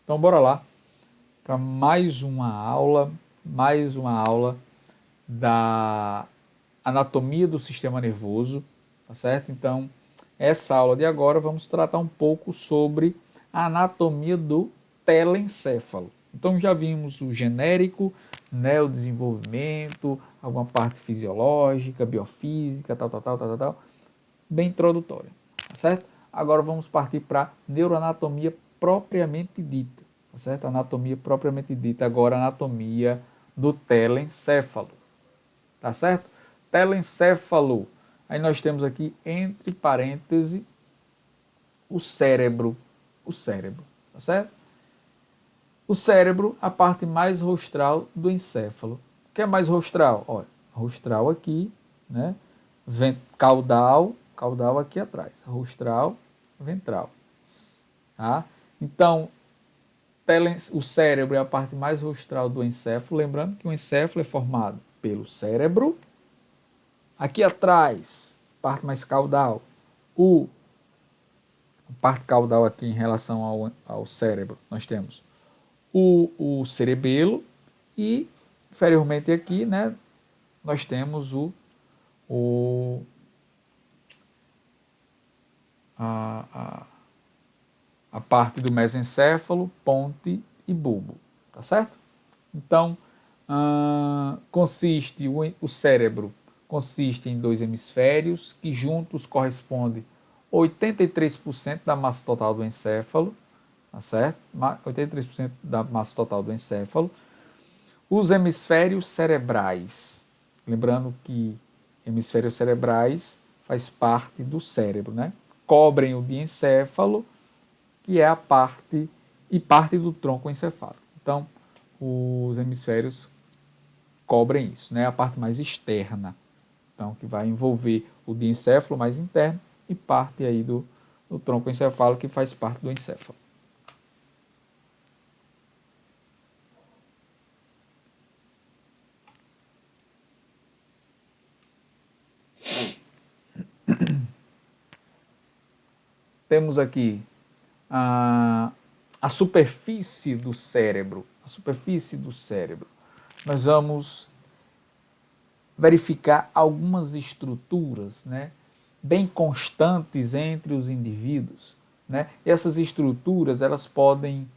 Então, bora lá para mais uma aula da anatomia do sistema nervoso, tá certo? Então, essa aula de agora vamos tratar um pouco sobre a anatomia do telencéfalo. Então, já vimos o genérico, né, o desenvolvimento, alguma parte fisiológica, biofísica, tal, bem introdutória, tá certo? Agora vamos partir para a neuroanatomia propriamente dita, tá certo? Anatomia propriamente dita, agora anatomia do telencéfalo, tá certo? Telencéfalo, aí nós temos aqui entre parênteses o cérebro, tá certo? O cérebro, a parte mais rostral do encéfalo. O que é mais rostral? Olha, rostral aqui, né? Caudal aqui atrás, rostral, ventral, tá? Então, o cérebro é a parte mais rostral do encéfalo, lembrando que o encéfalo é formado pelo cérebro, aqui atrás, parte mais caudal, a parte caudal aqui em relação ao cérebro, nós temos o cerebelo e inferiormente aqui, né, nós temos a parte do mesencéfalo, ponte e bulbo, tá certo? Então, o cérebro consiste em dois hemisférios que juntos correspondem a 83% da massa total do encéfalo, tá certo? 83% da massa total do encéfalo. Os hemisférios cerebrais, lembrando que hemisférios cerebrais faz parte do cérebro, né? Cobrem o diencéfalo, que é a parte do tronco encefálico. Então, os hemisférios cobrem isso, né? A parte mais externa, então que vai envolver o diencéfalo mais interno e parte aí do tronco encefálico que faz parte do encéfalo. Temos aqui a superfície do cérebro. A superfície do cérebro. Nós vamos verificar algumas estruturas, né, bem constantes entre os indivíduos, né? E essas estruturas elas podem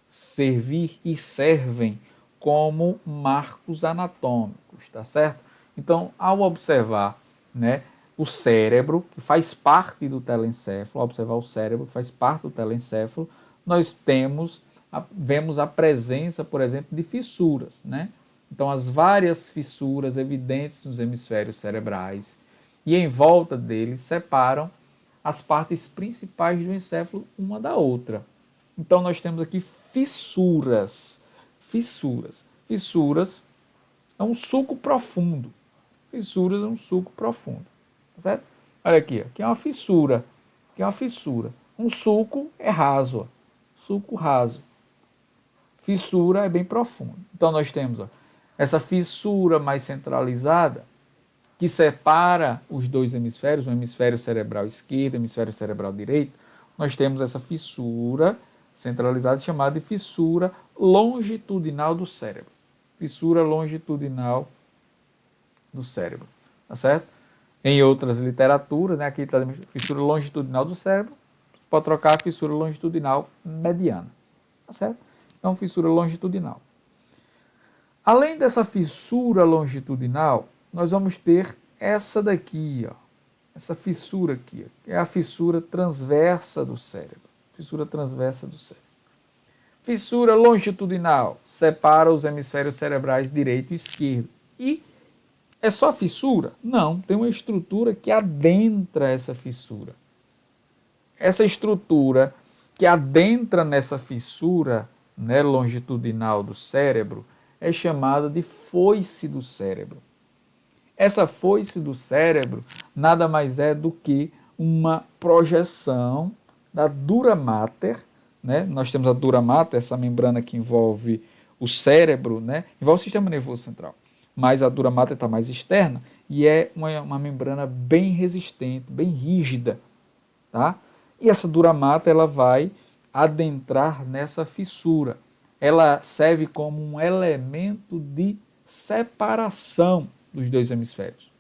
servir e servem como marcos anatômicos, tá certo? Então, ao observar, né, o cérebro, que faz parte do telencéfalo, observar o cérebro, que faz parte do telencéfalo, nós vemos a presença, por exemplo, de fissuras, né? Então, as várias fissuras evidentes nos hemisférios cerebrais e em volta deles separam as partes principais do encéfalo uma da outra. Então, nós temos aqui fissuras. Fissuras é um sulco profundo. Fissuras é um sulco profundo. Certo? Olha aqui, aqui é uma fissura. Aqui é uma fissura. Um sulco é raso. Ó. Sulco raso. Fissura é bem profundo. Então, nós temos essa fissura mais centralizada que separa os dois hemisférios, o hemisfério cerebral esquerdo e o hemisfério cerebral direito. Nós temos essa fissura centralizada chamada de fissura longitudinal do cérebro. Fissura longitudinal do cérebro, tá certo? Em outras literaturas, né, aqui está a fissura longitudinal do cérebro, pode trocar a fissura longitudinal mediana, tá certo? Então, fissura longitudinal. Além dessa fissura longitudinal, nós vamos ter essa daqui, ó, essa fissura aqui, ó, que é a fissura transversa do cérebro. Fissura transversa do cérebro. Fissura longitudinal separa os hemisférios cerebrais direito e esquerdo. E é só fissura? Não, tem uma estrutura que adentra essa fissura. Essa estrutura que adentra nessa fissura, né, longitudinal do cérebro é chamada de foice do cérebro. Essa foice do cérebro nada mais é do que uma projeção da dura mater, né? Nós temos a dura mater, essa membrana que envolve o cérebro, né? Envolve o sistema nervoso central, mas a dura mater está mais externa e é uma membrana bem resistente, bem rígida, tá? E essa dura mater ela vai adentrar nessa fissura. Ela serve como um elemento de separação dos dois hemisférios.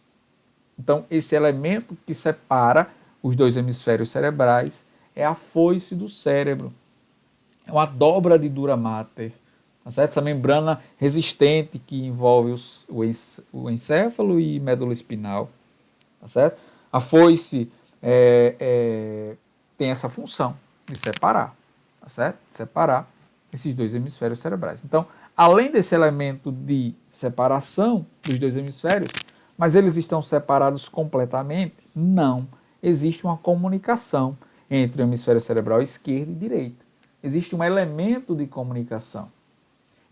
Então, esse elemento que separa os dois hemisférios cerebrais é a foice do cérebro. É uma dobra de dura mater. Tá certo? Essa membrana resistente que envolve o encéfalo e médula espinal. Tá certo? A foice tem essa função de separar. Tá certo? Separar esses dois hemisférios cerebrais. Então, além desse elemento de separação dos dois hemisférios, mas eles estão separados completamente? Não. Existe uma comunicação entre o hemisfério cerebral esquerdo e direito. Existe um elemento de comunicação.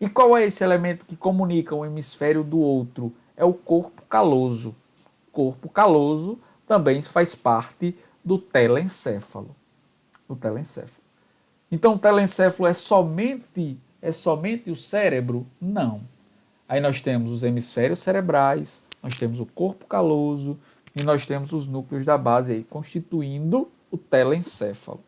E qual é esse elemento que comunica um hemisfério do outro? É o corpo caloso. O corpo caloso também faz parte do telencéfalo. O telencéfalo. Então, o telencéfalo é somente o cérebro? Não. Aí nós temos os hemisférios cerebrais, nós temos o corpo caloso e nós temos os núcleos da base aí, constituindo o telencéfalo.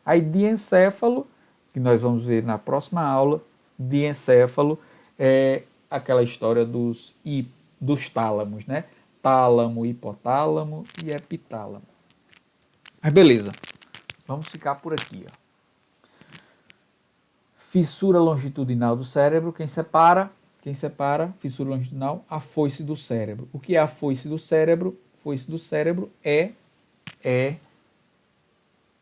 Aí, diencéfalo, que nós vamos ver na próxima aula, diencéfalo é aquela história dos tálamos, né? Tálamo, hipotálamo e epitálamo. Mas beleza, vamos ficar por aqui. Ó. Fissura longitudinal do cérebro, quem separa, fissura longitudinal, a foice do cérebro. O que é a foice do cérebro? Foice do cérebro é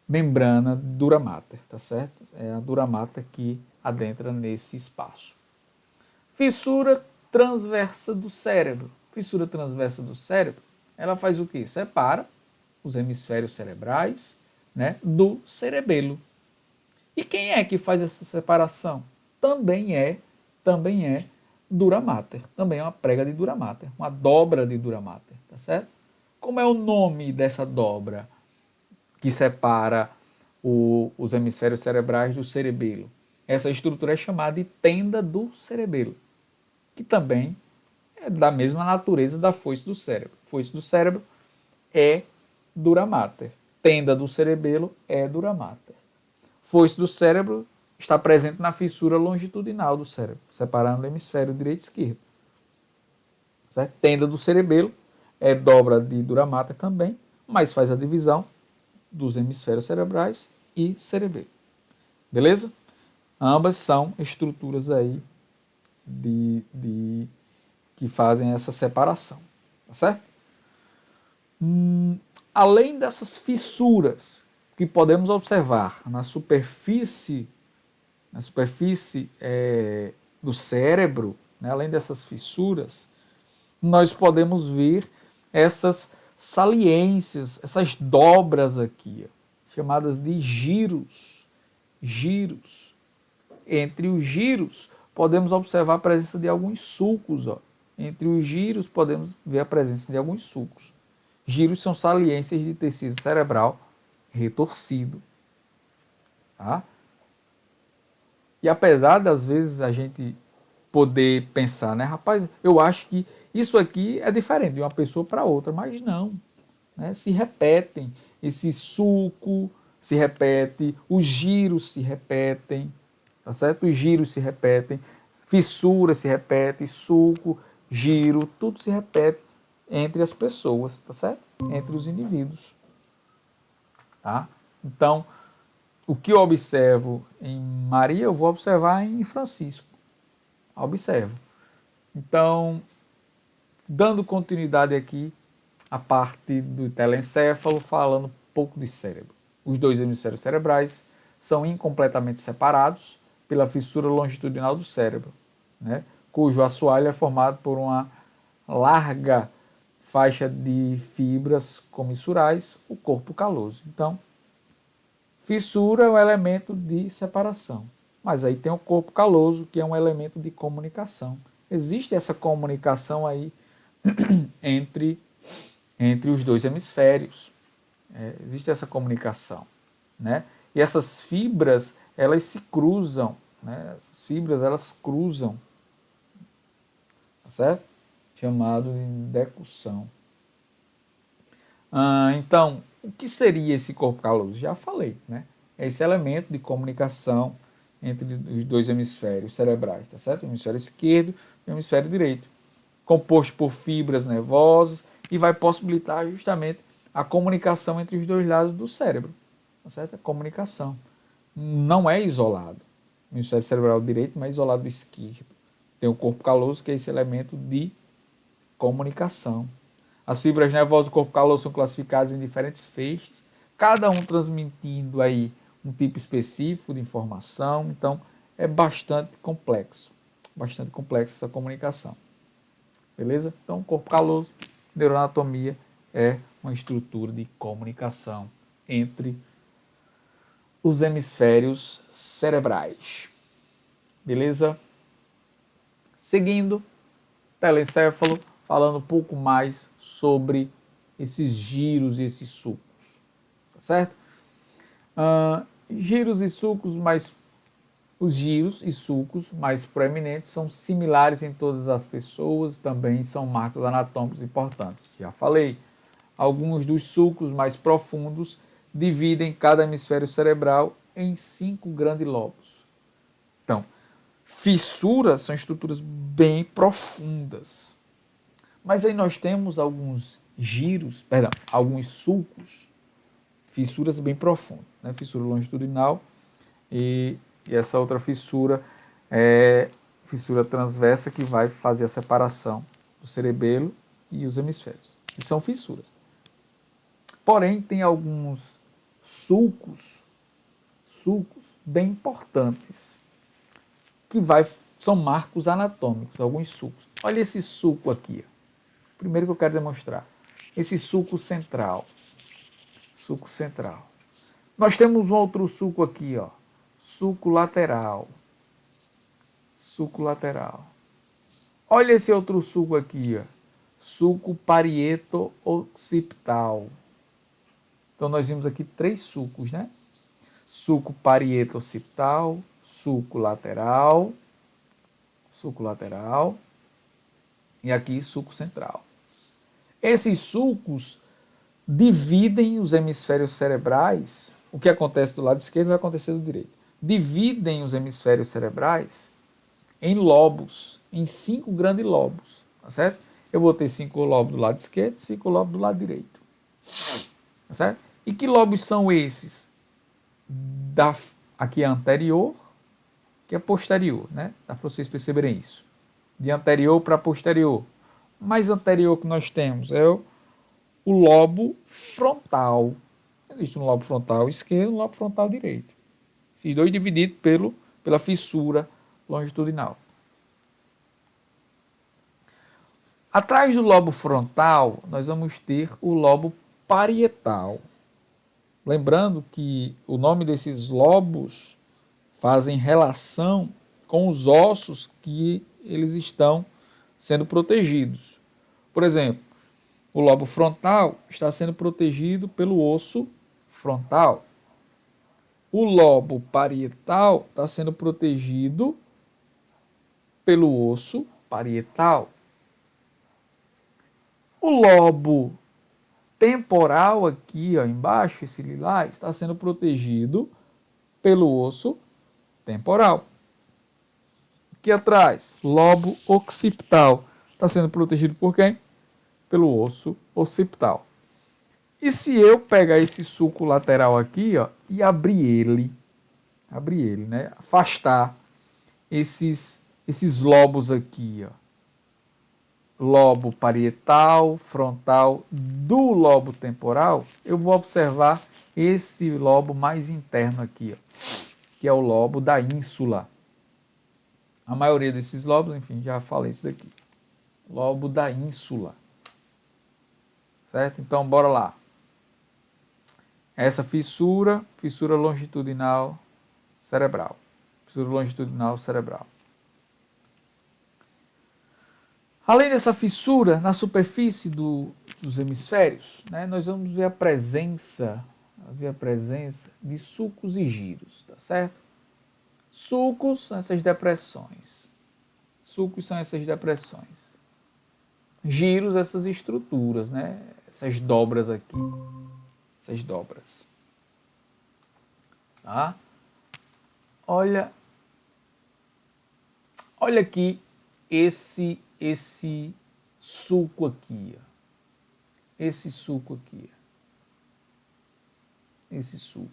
membrana dura mater, tá certo? É a dura mater que adentra nesse espaço. Fissura transversa do cérebro. Fissura transversa do cérebro, ela faz o quê? Separa os hemisférios cerebrais, né, do cerebelo. E quem é que faz essa separação? Também é dura mater. Também é uma prega de dura mater, uma dobra de dura mater, tá certo? Como é o nome dessa dobra que separa os hemisférios cerebrais do cerebelo? Essa estrutura é chamada de tenda do cerebelo, que também é da mesma natureza da foice do cérebro. Foice do cérebro é dura mater. Tenda do cerebelo é dura mater. Foice do cérebro está presente na fissura longitudinal do cérebro, separando o hemisfério direito e esquerdo. Certo? Tenda do cerebelo é dobra de dura mater também, mas faz a divisão dos hemisférios cerebrais e cerebelo. Beleza? Ambas são estruturas aí que fazem essa separação. Tá certo? Além dessas fissuras que podemos observar na superfície do cérebro, né, além dessas fissuras, nós podemos ver essas saliências, essas dobras aqui, ó, chamadas de giros. Giros. Entre os giros, podemos observar a presença de alguns sulcos. Ó. Entre os giros, podemos ver a presença de alguns sulcos. Giros são saliências de tecido cerebral retorcido. Tá? E apesar das vezes a gente poder pensar, né, rapaz, eu acho que isso aqui é diferente de uma pessoa para outra, mas não. Né? Se repetem, esse sulco se repete, os giros se repetem, tá certo? Os giros se repetem, fissura se repete, sulco, giro, tudo se repete entre as pessoas, tá certo? Entre os indivíduos. Tá? Então, o que eu observo em Maria, eu vou observar em Francisco. Observo. Então, dando continuidade aqui à parte do telencéfalo, falando um pouco de cérebro. Os dois hemisférios cerebrais são incompletamente separados pela fissura longitudinal do cérebro, né, cujo assoalho é formado por uma larga faixa de fibras comissurais, o corpo caloso. Então, fissura é um elemento de separação, mas aí tem o corpo caloso, que é um elemento de comunicação. Existe essa comunicação aí entre os dois hemisférios. Existe essa comunicação. Né? E essas fibras, elas se cruzam. Né? Essas fibras, elas cruzam. Tá certo? Chamado de decussão. Então, o que seria esse corpo caloso? Já falei, né? É esse elemento de comunicação entre os dois hemisférios cerebrais, tá certo? O hemisfério esquerdo e o hemisfério direito, composto por fibras nervosas e vai possibilitar justamente a comunicação entre os dois lados do cérebro, tá certo? A comunicação. Não é isolado. O hemisfério cerebral direito não é isolado do esquerdo. Tem o corpo caloso, que é esse elemento de comunicação. As fibras nervosas do corpo caloso são classificadas em diferentes feixes, cada um transmitindo aí um tipo específico de informação. Então, é bastante complexo essa comunicação. Beleza? Então, o corpo caloso, neuroanatomia, é uma estrutura de comunicação entre os hemisférios cerebrais. Beleza? Seguindo, telencéfalo, falando um pouco mais sobre esses giros e esses sucos. Tá certo? Giros e sucos mais... Os giros e sulcos mais proeminentes são similares em todas as pessoas, também são marcos anatômicos importantes. Já falei, alguns dos sulcos mais profundos dividem cada hemisfério cerebral em 5 grandes lobos. Então, fissuras são estruturas bem profundas. Mas aí nós temos alguns alguns sulcos, fissuras bem profundas, né? Fissura longitudinal e essa outra fissura é fissura transversa, que vai fazer a separação do cerebelo e os hemisférios, que são fissuras. Porém, tem alguns sulcos bem importantes, que são marcos anatômicos, alguns sulcos. Olha esse sulco aqui. Primeiro que eu quero demonstrar, esse sulco central. Sulco central. Nós temos um outro sulco aqui, ó. Sulco lateral. Sulco lateral. Olha esse outro sulco aqui, ó. Sulco parieto-occipital. Então nós vimos aqui 3 sulcos, né? Sulco parieto-occipital, sulco lateral e aqui sulco central. Esses sulcos dividem os hemisférios cerebrais. O que acontece do lado esquerdo vai acontecer do direito. Dividem os hemisférios cerebrais em lobos, em 5 grandes lobos, tá certo? Eu vou ter 5 lobos do lado esquerdo e 5 lobos do lado direito, tá certo? E que lobos são esses? Aqui é anterior, que é posterior, né? Dá para vocês perceberem isso. De anterior para posterior. O mais anterior que nós temos é o lobo frontal. Existe um lobo frontal esquerdo e um lobo frontal direito. Esses dois divididos pela fissura longitudinal. Atrás do lobo frontal, nós vamos ter o lobo parietal. Lembrando que o nome desses lobos fazem relação com os ossos que eles estão sendo protegidos. Por exemplo, o lobo frontal está sendo protegido pelo osso frontal. O lobo parietal está sendo protegido pelo osso parietal. O lobo temporal aqui, ó, embaixo, esse lilás, está sendo protegido pelo osso temporal. Aqui atrás, lobo occipital, está sendo protegido por quem? Pelo osso occipital. E se eu pegar esse sulco lateral aqui, ó, e abrir ele, né? Afastar esses lobos aqui, ó. Lobo parietal, frontal, do lobo temporal, eu vou observar esse lobo mais interno aqui, ó, que é o lobo da ínsula. A maioria desses lobos, enfim, já falei isso daqui. Lobo da ínsula. Certo? Então, bora lá. Essa fissura longitudinal cerebral. Fissura longitudinal cerebral. Além dessa fissura na superfície dos hemisférios, né, nós vamos ver a presença de sulcos e giros, tá certo? Sulcos são essas depressões. Giros, essas estruturas, né? essas dobras aqui. Essas dobras. Tá? Olha aqui esse suco aqui. Ó. Esse suco aqui. Esse suco.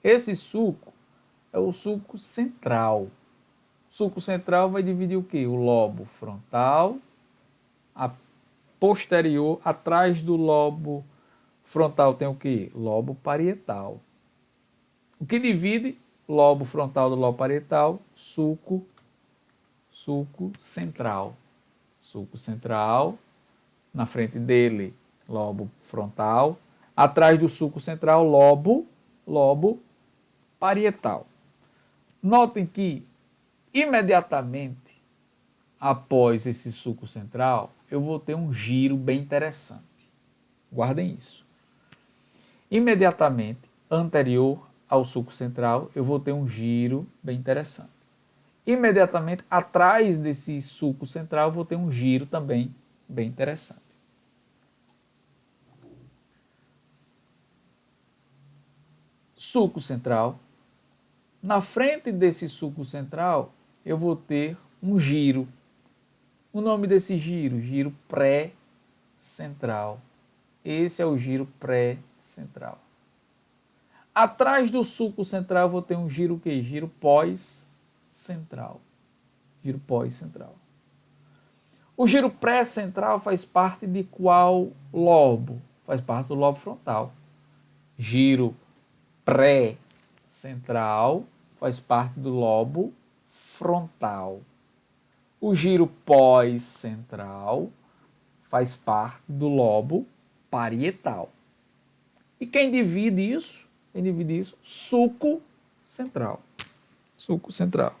Esse suco é o suco central. O suco central vai dividir o quê? O lobo frontal, a posterior, atrás do lobo frontal tem o quê? Lobo parietal. O que divide lobo frontal do lobo parietal? Suco central. Suco central, na frente dele, lobo frontal, atrás do suco central, lobo parietal. Notem que imediatamente após esse suco central, eu vou ter um giro bem interessante. Guardem isso. Imediatamente anterior ao suco central, eu vou ter um giro bem interessante. Imediatamente atrás desse suco central, eu vou ter um giro também bem interessante. Suco central. Na frente desse suco central, eu vou ter um giro. O nome desse giro pré-central. Esse é o giro pré-central. Atrás do suco central, eu vou ter um giro o quê? Giro pós-central. Giro pós-central. O giro pré-central faz parte de qual lobo? Faz parte do lobo frontal. Giro pré-central faz parte do lobo frontal. O giro pós-central faz parte do lobo parietal. E quem divide isso? Suco central. Suco central.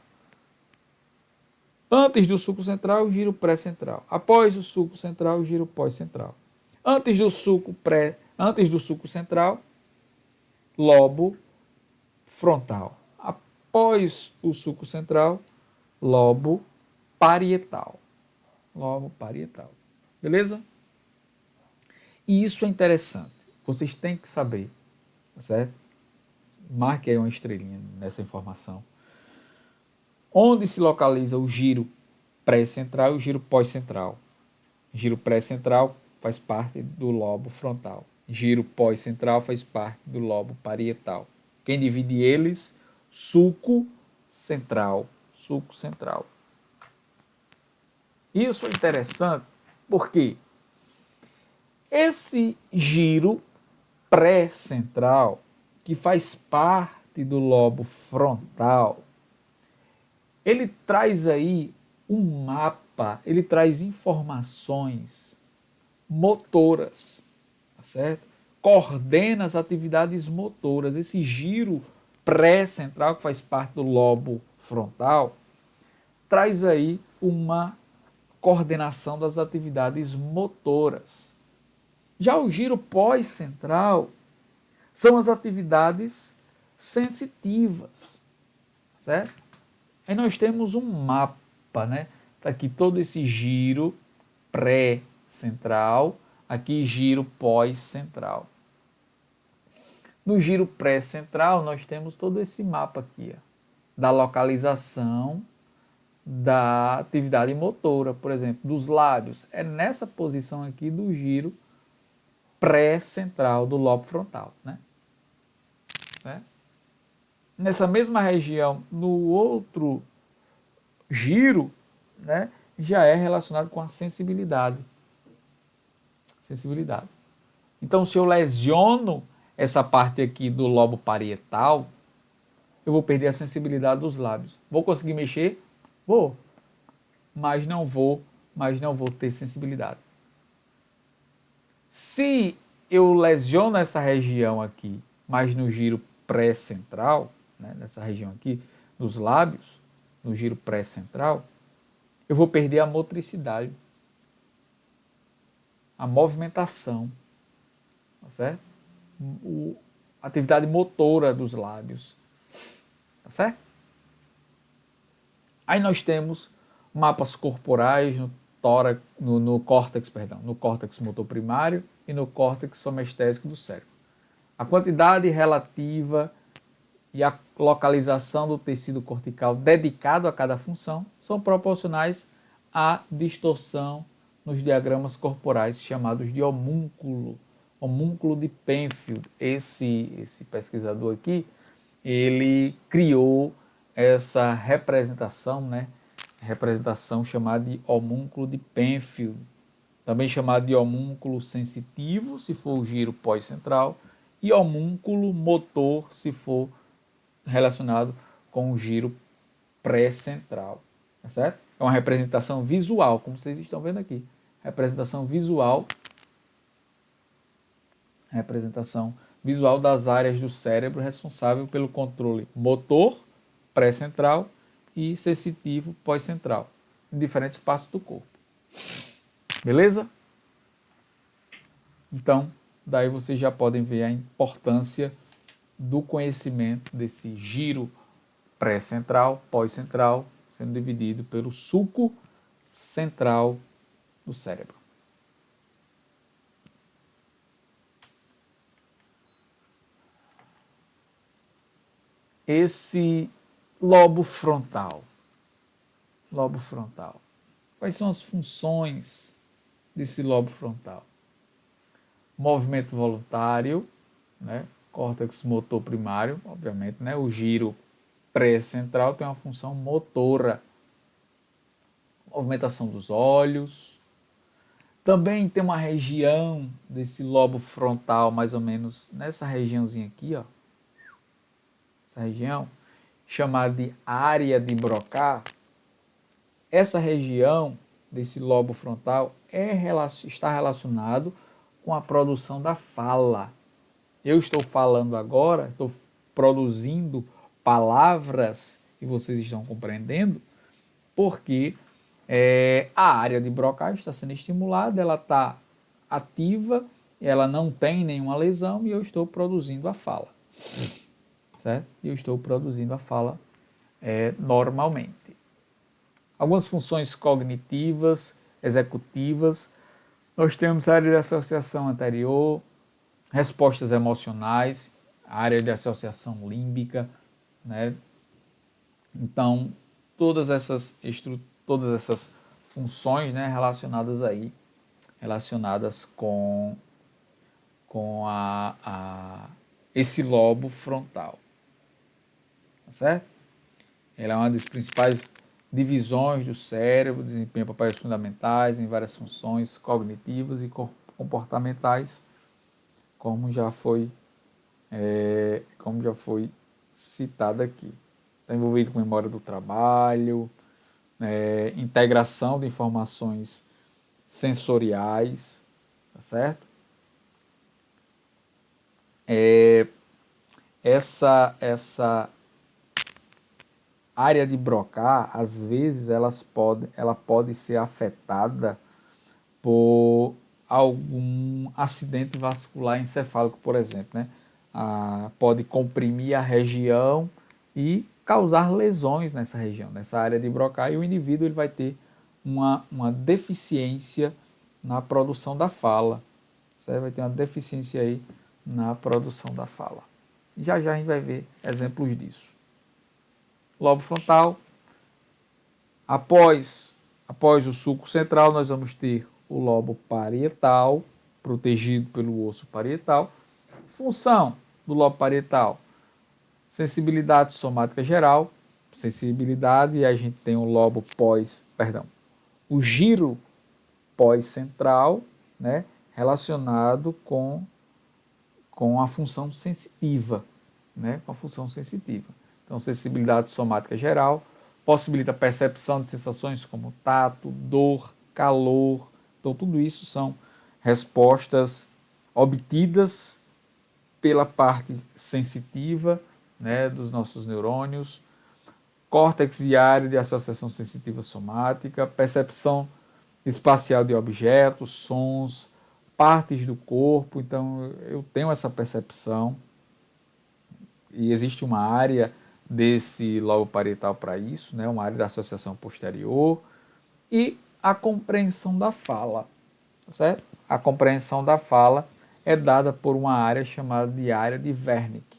Antes do suco central, o giro pré-central. Após o suco central, o giro pós-central. Antes do suco central, lobo frontal. Após o suco central, lobo parietal. Lobo parietal. Beleza? E isso é interessante. Vocês têm que saber, tá certo? Marque aí uma estrelinha nessa informação. Onde se localiza o giro pré-central e o giro pós-central? Giro pré-central faz parte do lobo frontal. Giro pós-central faz parte do lobo parietal. Quem divide eles? Suco central. Suco central. Isso é interessante porque esse giro pré-central, que faz parte do lobo frontal, ele traz aí um mapa, ele traz informações motoras, tá certo? Coordena as atividades motoras. Esse giro pré-central, que faz parte do lobo frontal, traz aí uma coordenação das atividades motoras. Já o giro pós-central são as atividades sensitivas, certo? Aí nós temos um mapa, né? Tá aqui todo esse giro pré-central, aqui giro pós-central. No giro pré-central nós temos todo esse mapa aqui, ó, da localização da atividade motora, por exemplo, dos lábios. É nessa posição aqui do giro pré-central do lobo frontal, né? Nessa mesma região, no outro giro, né, já é relacionado com a sensibilidade. Sensibilidade. Então, se eu lesiono essa parte aqui do lobo parietal, eu vou perder a sensibilidade dos lábios. Vou conseguir mexer? Vou. Mas não vou ter sensibilidade. Se eu lesiono essa região aqui, mas no giro pré-central, né, nessa região aqui dos lábios, no giro pré-central, eu vou perder a motricidade, a movimentação, tá certo? A atividade motora dos lábios, tá certo? Aí nós temos mapas corporais no córtex, perdão, no córtex motor primário e no córtex somestésico do cérebro. A quantidade relativa e a localização do tecido cortical dedicado a cada função são proporcionais à distorção nos diagramas corporais chamados de homúnculo, homúnculo de Penfield. Esse pesquisador aqui, ele criou essa representação, né? Representação chamada de homúnculo de Penfield, também chamado de homúnculo sensitivo, se for o giro pós-central, e homúnculo motor, se for relacionado com o giro pré-central, tá certo? É uma representação visual, como vocês estão vendo aqui. Representação visual das áreas do cérebro responsável pelo controle motor pré-central e sensitivo pós-central, em diferentes partes do corpo. Beleza? Então, daí vocês já podem ver a importância do conhecimento desse giro pré-central, pós-central, sendo dividido pelo sulco central do cérebro. Esse lobo frontal. Lobo frontal. Quais são as funções desse lobo frontal? Movimento voluntário, né? Córtex motor primário, obviamente, né? O giro pré-central tem uma função motora. Movimentação dos olhos. Também tem uma região desse lobo frontal, mais ou menos nessa regiãozinha aqui, ó. Essa região, chamada de área de Broca. Essa região desse lobo frontal está relacionado com a produção da fala. Eu estou falando agora, estou produzindo palavras e vocês estão compreendendo, porque a área de Broca está sendo estimulada, ela está ativa, ela não tem nenhuma lesão e eu estou produzindo a fala. Certo? E eu estou produzindo a fala normalmente. Algumas funções cognitivas, executivas. Nós temos a área de associação anterior, respostas emocionais, a área de associação límbica, né? Então, todas essas funções, né, relacionadas com esse lobo frontal. Tá certo? Ela é uma das principais divisões do cérebro, desempenha papéis fundamentais em várias funções cognitivas e comportamentais, como já foi citado aqui. Está envolvido com memória do trabalho, integração de informações sensoriais, tá certo? Essa área de Broca, às vezes, ela pode ser afetada por algum acidente vascular encefálico, por exemplo, né? Pode comprimir a região e causar lesões nessa região, nessa área de Broca, e o indivíduo ele vai ter uma deficiência na produção da fala. Você vai ter uma deficiência aí na produção da fala. Já já a gente vai ver exemplos disso. Lobo frontal. Após o sulco central, nós vamos ter o lobo parietal, protegido pelo osso parietal. Função do lobo parietal: sensibilidade somática geral, sensibilidade, e a gente tem o lobo o giro pós-central, né, relacionado com a função sensitiva, né, com a função sensitiva. Então, sensibilidade somática geral possibilita a percepção de sensações como tato, dor, calor. Então, tudo isso são respostas obtidas pela parte sensitiva, né, dos nossos neurônios. Córtex e área de associação sensitiva somática, percepção espacial de objetos, sons, partes do corpo. Então, eu tenho essa percepção e existe uma área desse lobo parietal para isso, né? Uma área da associação posterior, e a compreensão da fala, tá certo? A compreensão da fala é dada por uma área chamada de área de Wernicke,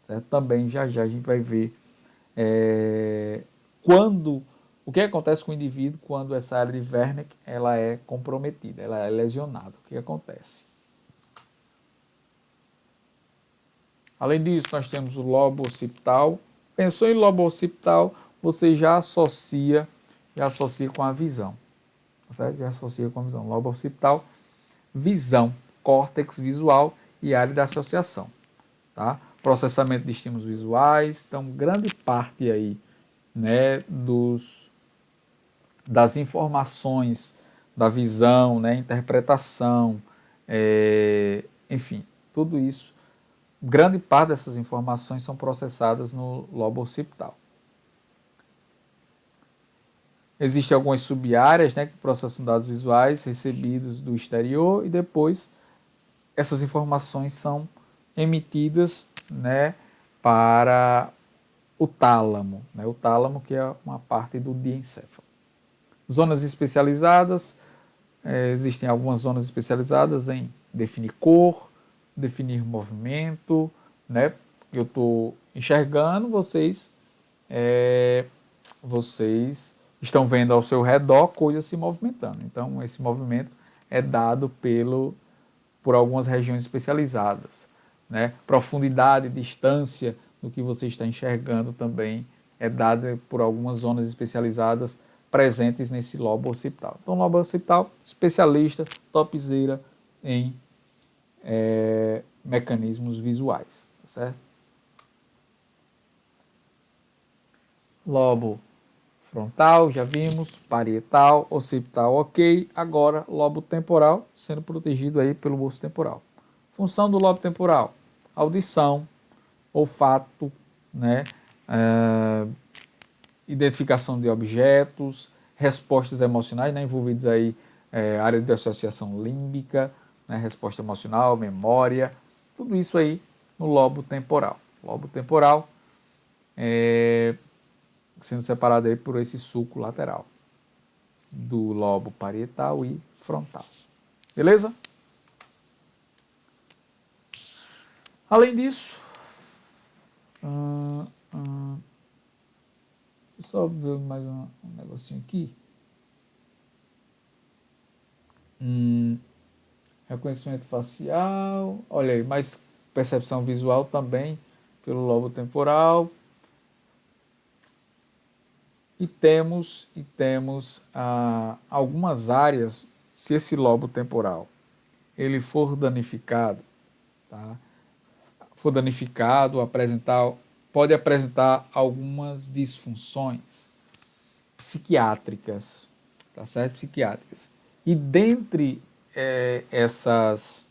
certo? Também já a gente vai ver o que acontece com o indivíduo quando essa área de Wernicke ela é comprometida, ela é lesionada. O que acontece? Além disso, nós temos o lobo occipital. Pensou em lobo occipital, você já associa com a visão, certo? Já associa com a visão. Lobo occipital, visão, córtex visual e área da associação, tá? Processamento de estímulos visuais, então grande parte aí, né, das informações da visão, né, interpretação, enfim, tudo isso, grande parte dessas informações são processadas no lobo occipital. Existem algumas sub-áreas, né, que processam dados visuais recebidos do exterior e depois essas informações são emitidas, né, para o tálamo, né, o tálamo que é uma parte do diencéfalo. Zonas especializadas, existem algumas zonas especializadas em definir cor, definir movimento, né, eu estou enxergando, vocês estão vendo ao seu redor coisas se movimentando. Então, esse movimento é dado por algumas regiões especializadas, né? Profundidade, distância do que você está enxergando também é dada por algumas zonas especializadas presentes nesse lobo occipital. Então, lobo occipital, especialista, topzera em mecanismos visuais, tá certo? Lobo frontal, já vimos, parietal, occipital, ok. Agora, lobo temporal, sendo protegido aí pelo osso temporal. Função do lobo temporal: audição, olfato, né? Identificação de objetos, respostas emocionais, né? Envolvidos aí área de associação límbica, né? Resposta emocional, memória, tudo isso aí no lobo temporal. Lobo temporal sendo separado aí por esse sulco lateral do lobo parietal e frontal. Beleza? Além disso, só ver mais um negocinho aqui. Reconhecimento facial, olha aí, mais percepção visual também pelo lobo temporal. E temos algumas áreas, se esse lobo temporal ele for danificado, tá? For danificado, pode apresentar algumas disfunções psiquiátricas, tá certo? Psiquiátricas. E dentre essas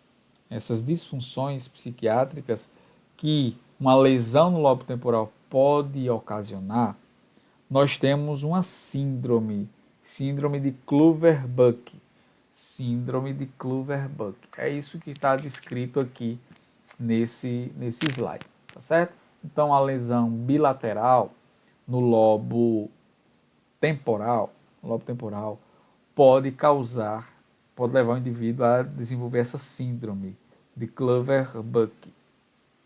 disfunções psiquiátricas que uma lesão no lobo temporal pode ocasionar, nós temos uma síndrome de Kluver-Buck. Síndrome de Kluver-Buck. É isso que está descrito aqui nesse slide, tá certo? Então, a lesão bilateral no lobo temporal pode levar o indivíduo a desenvolver essa síndrome de Kluver-Buck,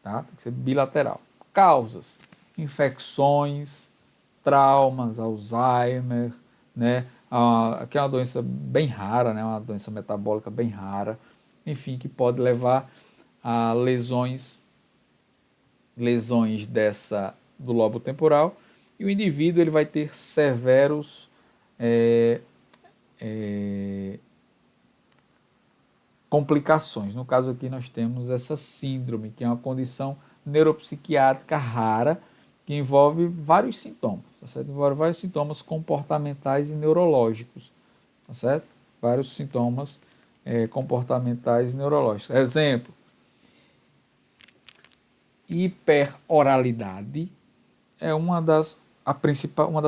tá? Tem que ser bilateral. Causas: infecções, traumas, Alzheimer, né? Que é uma doença bem rara, né? Uma doença metabólica bem rara, enfim, que pode levar a lesões do lobo temporal, e o indivíduo ele vai ter severos complicações. No caso aqui nós temos essa síndrome, que é uma condição neuropsiquiátrica rara, que envolve vários sintomas, tá certo? Envolve vários sintomas comportamentais e neurológicos, tá certo? Vários sintomas comportamentais e neurológicos. Exemplo: hiperoralidade é uma das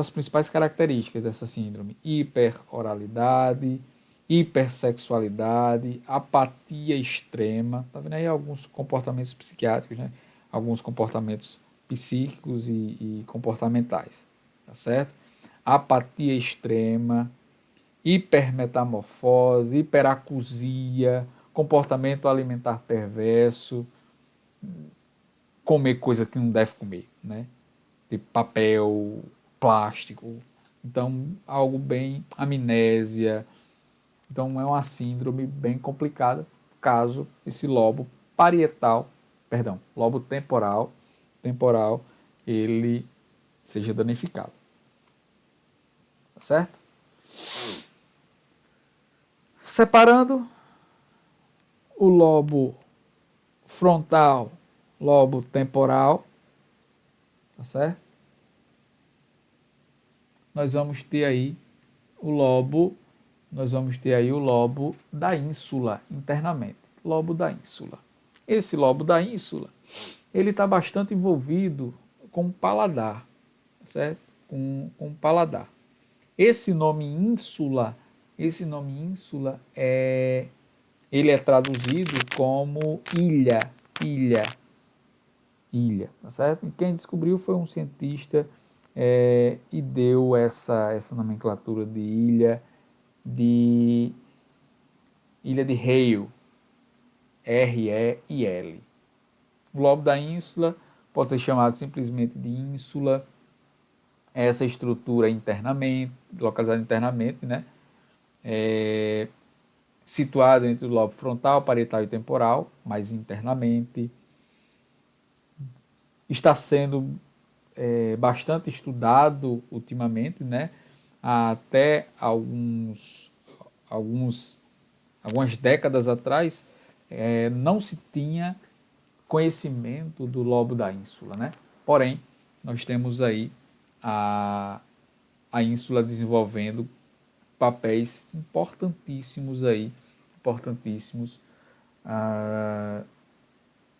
principais características dessa síndrome. Hiperoralidade, hipersexualidade, apatia extrema. Tá vendo aí alguns comportamentos psiquiátricos, né? Alguns comportamentos psíquicos e comportamentais, tá certo? Apatia extrema, hipermetamorfose, hiperacusia, comportamento alimentar perverso, comer coisa que não deve comer, né? Tipo papel, plástico. Então, algo bem amnésia. Então, é uma síndrome bem complicada, caso esse lobo temporal, ele seja danificado. Tá certo? Separando o lobo frontal, lobo temporal, tá certo? Nós vamos ter aí o lobo da ínsula internamente, lobo da ínsula. Esse lobo da ínsula, ele está bastante envolvido com o paladar, certo? Com o paladar. Esse nome ínsula ele é traduzido como ilha, tá certo? E quem descobriu foi um cientista e deu essa nomenclatura de ilha de Hale, R-E-I-L. O lobo da ínsula pode ser chamado simplesmente de ínsula. Essa estrutura internamente, localizada internamente, né? Situada entre o lobo frontal, parietal e temporal, mais internamente. Está sendo bastante estudado ultimamente, né? Até algumas décadas atrás, não se tinha conhecimento do lobo da ínsula, né? Porém, nós temos aí a ínsula desenvolvendo papéis importantíssimos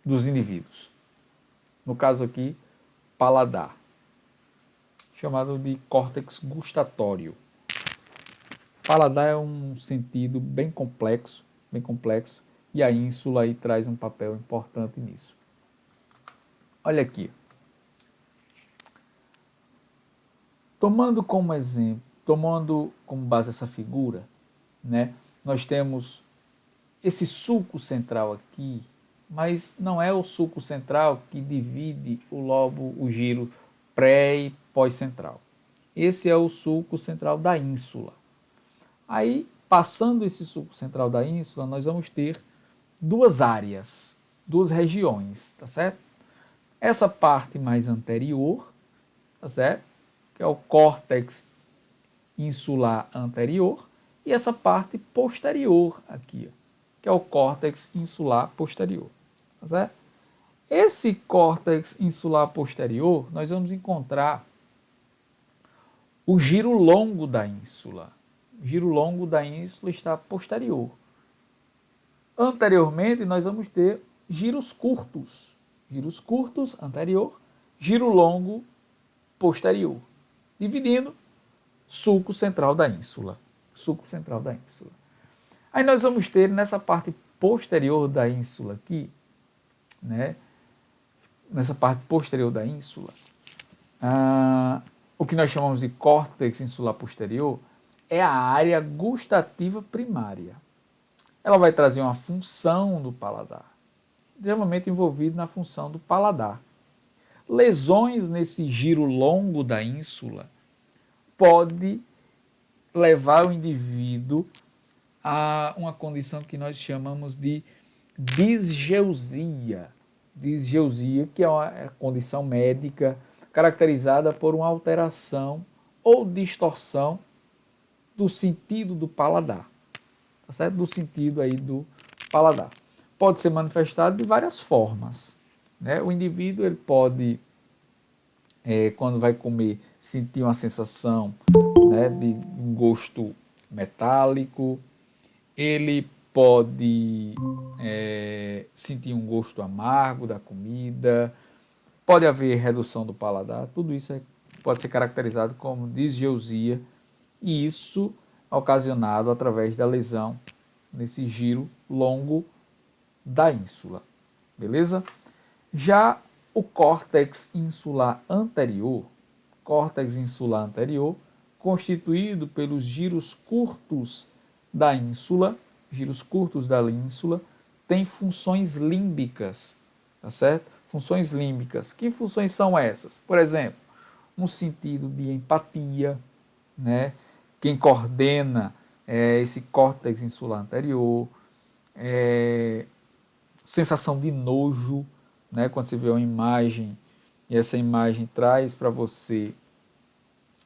dos indivíduos. No caso aqui, paladar, chamado de córtex gustatório. Paladar é um sentido bem complexo, e a ínsula aí traz um papel importante nisso. Olha aqui. Tomando como base essa figura, né, nós temos esse sulco central aqui, mas não é o sulco central que divide o giro pré e pós-central. Esse é o sulco central da ínsula. Aí, passando esse sulco central da ínsula, nós vamos ter duas áreas, duas regiões, tá certo? Essa parte mais anterior, tá certo? Que é o córtex insular anterior, e essa parte posterior aqui, que é o córtex insular posterior, tá certo? Esse córtex insular posterior, nós vamos encontrar o giro longo da ínsula. O giro longo da ínsula está posterior. Anteriormente, nós vamos ter giros curtos anterior, giro longo posterior, dividindo sulco central da ínsula. Aí nós vamos ter nessa parte posterior da ínsula aqui, né? Nessa parte posterior da ínsula, o que nós chamamos de córtex insular posterior é a área gustativa primária. Ela vai trazer uma função do paladar, extremamente envolvido na função do paladar. Lesões nesse giro longo da ínsula pode levar o indivíduo a uma condição que nós chamamos de disgeusia. Disgeusia, que é uma condição médica caracterizada por uma alteração ou distorção do sentido do paladar. Tá certo? Do sentido aí do paladar. Pode ser manifestado de várias formas, né? O indivíduo ele pode, quando vai comer, sentir uma sensação, né, de um gosto metálico. Ele pode sentir um gosto amargo da comida, pode haver redução do paladar, tudo isso pode ser caracterizado como disgeusia, e isso ocasionado através da lesão nesse giro longo da ínsula, beleza? Já o córtex insular anterior constituído pelos giros curtos da ínsula. Giros curtos da ínsula têm funções límbicas, tá certo? Funções límbicas. Que funções são essas? Por exemplo, um sentido de empatia, né? Quem coordena esse córtex insular anterior, sensação de nojo, né? Quando você vê uma imagem e essa imagem traz para você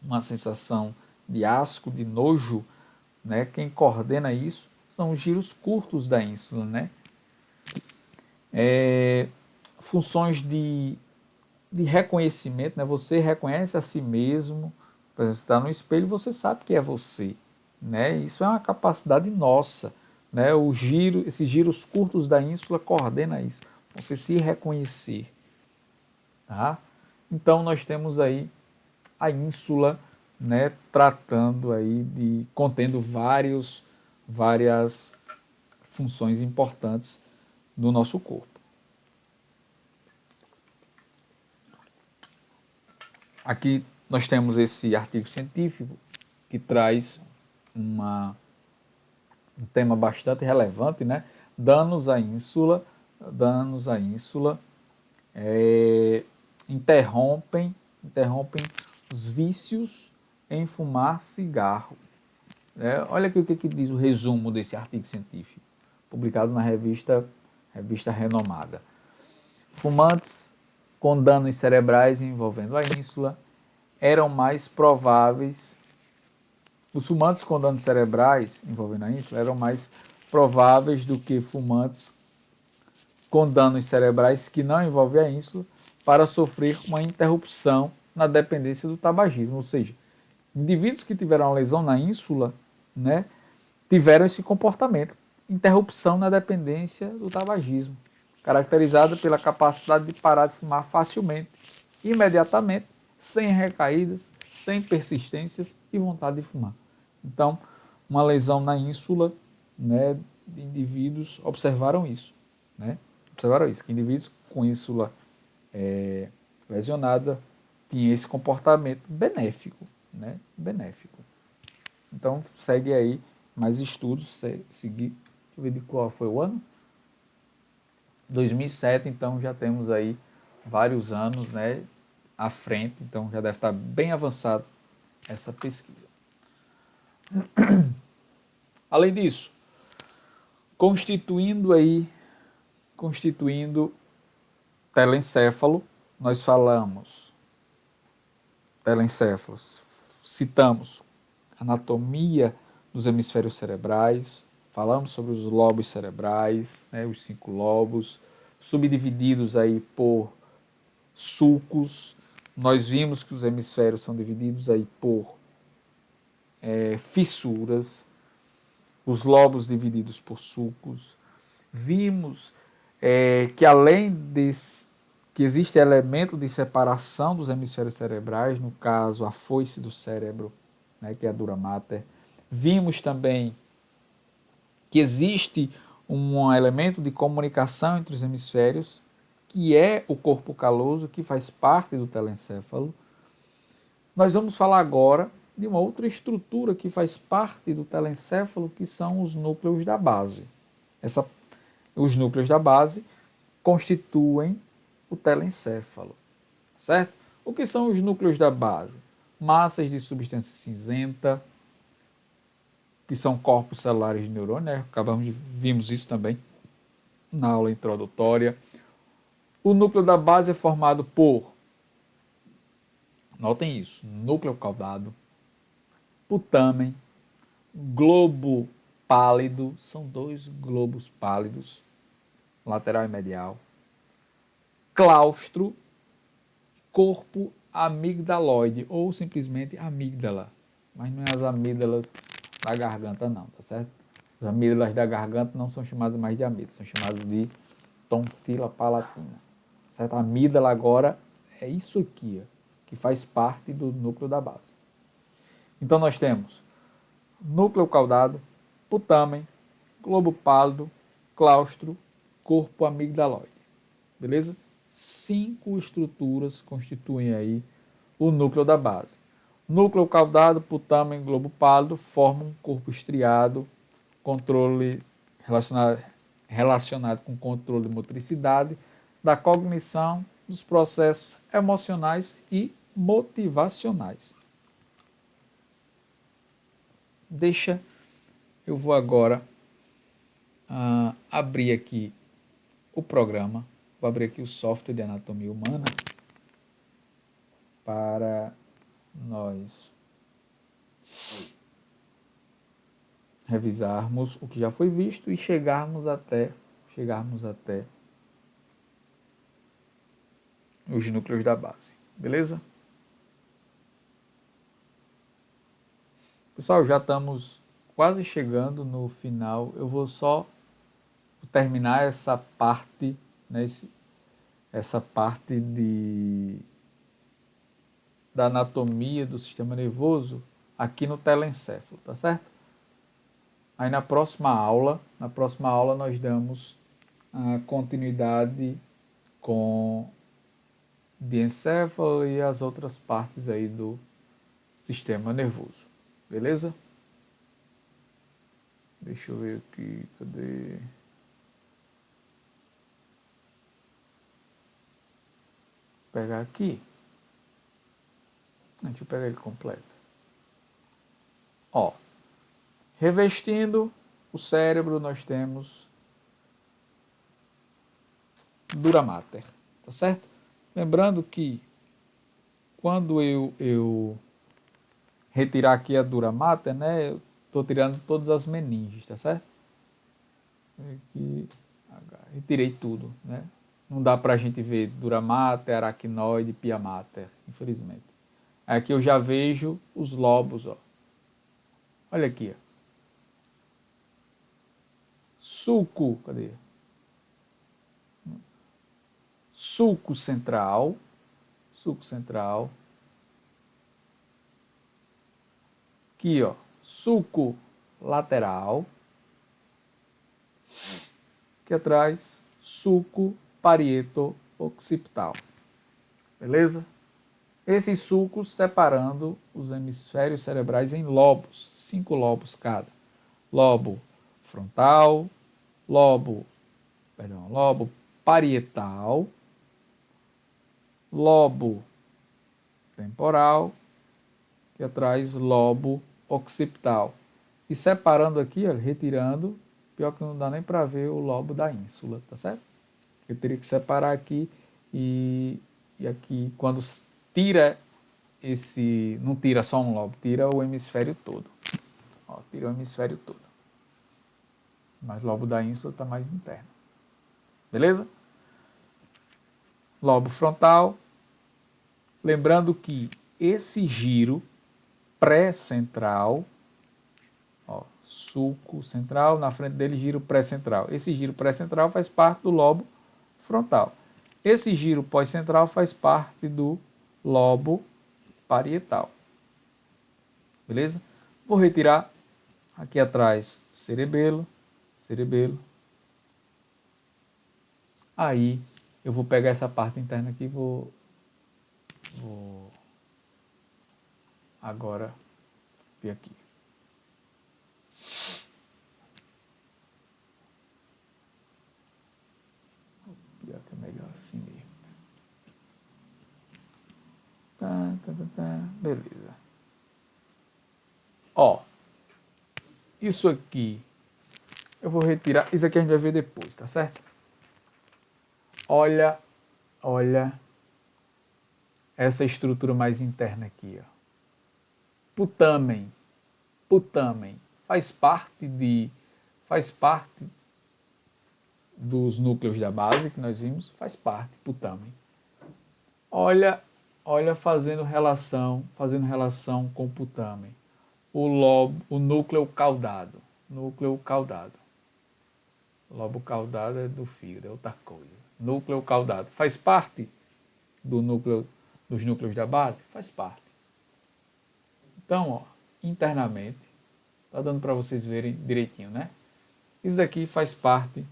uma sensação de asco, de nojo, né? Quem coordena isso são os giros curtos da ínsula, né? Funções de reconhecimento, né? Você reconhece a si mesmo, por exemplo, você está no espelho, você sabe que é você, né? Isso é uma capacidade nossa, né? Esses giros curtos da ínsula coordena isso, você se reconhecer, tá? Então nós temos aí a ínsula, né? Tratando aí contendo várias funções importantes do nosso corpo. Aqui nós temos esse artigo científico que traz um tema bastante relevante, né? Danos à ínsula interrompem os vícios em fumar cigarro. Olha aqui o que diz o resumo desse artigo científico, publicado na revista renomada. Fumantes com danos cerebrais envolvendo a ínsula eram mais prováveis. Os fumantes com danos cerebrais envolvendo a ínsula eram mais prováveis do que fumantes com danos cerebrais que não envolvem a ínsula para sofrer uma interrupção na dependência do tabagismo. Ou seja, indivíduos que tiveram uma lesão na ínsula, né, tiveram esse comportamento, interrupção na dependência do tabagismo, caracterizada pela capacidade de parar de fumar facilmente, imediatamente, sem recaídas, sem persistências e vontade de fumar. Então, uma lesão na ínsula, né, de indivíduos observaram isso, né? Que indivíduos com ínsula lesionada tinham esse comportamento benéfico, né? Benéfico. Então, segue aí mais estudos, deixa eu ver de qual foi o ano? 2007, então já temos aí vários anos, né, à frente, então já deve estar bem avançado essa pesquisa. Além disso, constituindo telencéfalo, nós falamos telencéfalos, citamos anatomia dos hemisférios cerebrais, falamos sobre os lobos cerebrais, né, os 5 lobos, subdivididos aí por sulcos. Nós vimos que os hemisférios são divididos aí por fissuras, os lobos divididos por sulcos. Vimos que além que existe elemento de separação dos hemisférios cerebrais, no caso a foice do cérebro, né, que é a dura mater. Vimos também que existe um elemento de comunicação entre os hemisférios, que é o corpo caloso, que faz parte do telencéfalo. Nós vamos falar agora de uma outra estrutura que faz parte do telencéfalo, que são os núcleos da base. Os núcleos da base constituem o telencéfalo, certo? O que são os núcleos da base? Massas de substância cinzenta, que são corpos celulares de neurônio, né? Vimos isso também na aula introdutória. O núcleo da base é formado por, notem isso, núcleo caudado, putamen, globo pálido, são 2 globos pálidos, lateral e medial, claustro, corpo amigdaloide, ou simplesmente amígdala, mas não é as amígdalas da garganta não, tá certo? As amígdalas da garganta não são chamadas mais de amígdalas, são chamadas de tonsila palatina, certo? A amígdala agora é isso aqui, ó, que faz parte do núcleo da base. Então nós temos núcleo caudado, putamen, globo pálido, claustro, corpo amigdaloide, beleza? 5 estruturas constituem aí o núcleo da base. Núcleo caudado, putâmen, globo pálido formam um corpo estriado, controle relacionado com controle de motricidade, da cognição, dos processos emocionais e motivacionais. Eu vou agora abrir aqui o programa, vou abrir aqui o software de anatomia humana para nós revisarmos o que já foi visto e chegarmos até os núcleos da base, beleza? Pessoal, já estamos quase chegando no final. Eu vou só terminar essa parte, né, essa parte da anatomia do sistema nervoso aqui no telencéfalo, tá certo? Aí na próxima aula nós damos a continuidade com diencéfalo e as outras partes aí do sistema nervoso, beleza? Deixa eu ver aqui, cadê? Vou pegar aqui. Deixa eu pegar ele completo. Ó, revestindo o cérebro, nós temos dura mater, tá certo? Lembrando que quando eu retirar aqui a dura mater, né, eu estou tirando todas as meninges, tá certo? Aqui, retirei tudo, né? Não dá pra gente ver dura mater, aracnoide, pia mater, infelizmente. Aqui eu já vejo os lobos, ó. Olha aqui, ó. Sulco, cadê? Sulco central. Aqui, ó, sulco lateral. Aqui atrás, sulco parieto-occipital. Beleza? Esses sulcos separando os hemisférios cerebrais em lobos, 5 lobos cada. Lobo frontal, lobo parietal, lobo temporal, e atrás lobo occipital. E separando aqui, ó, retirando, pior que não dá nem para ver o lobo da ínsula, tá certo? Eu teria que separar aqui e aqui, quando tira esse, não tira só um lobo, tira o hemisfério todo. Ó, tira o hemisfério todo. Mas o lobo da ínsula está mais interno. Beleza? Lobo frontal. Lembrando que esse giro pré-central, sulco central, na frente dele giro pré-central. Esse giro pré-central faz parte do lobo frontal. Esse giro pós-central faz parte do lobo parietal. Beleza? Vou retirar aqui atrás cerebelo. Aí eu vou pegar essa parte interna aqui e vou agora ver aqui. Pior que é melhor assim mesmo. Beleza. Ó, isso aqui eu vou retirar. Isso aqui a gente vai ver depois, tá certo? Olha essa estrutura mais interna aqui, ó. Putamen faz parte dos núcleos da base que nós vimos, faz parte, putamen. Olha fazendo relação com o putamen. O núcleo caudado. O lobo caudado é do fígado, é outra coisa. Núcleo caudado. Faz parte dos núcleos da base? Faz parte. Então, ó, internamente, tá dando para vocês verem direitinho, né? Isso daqui faz parte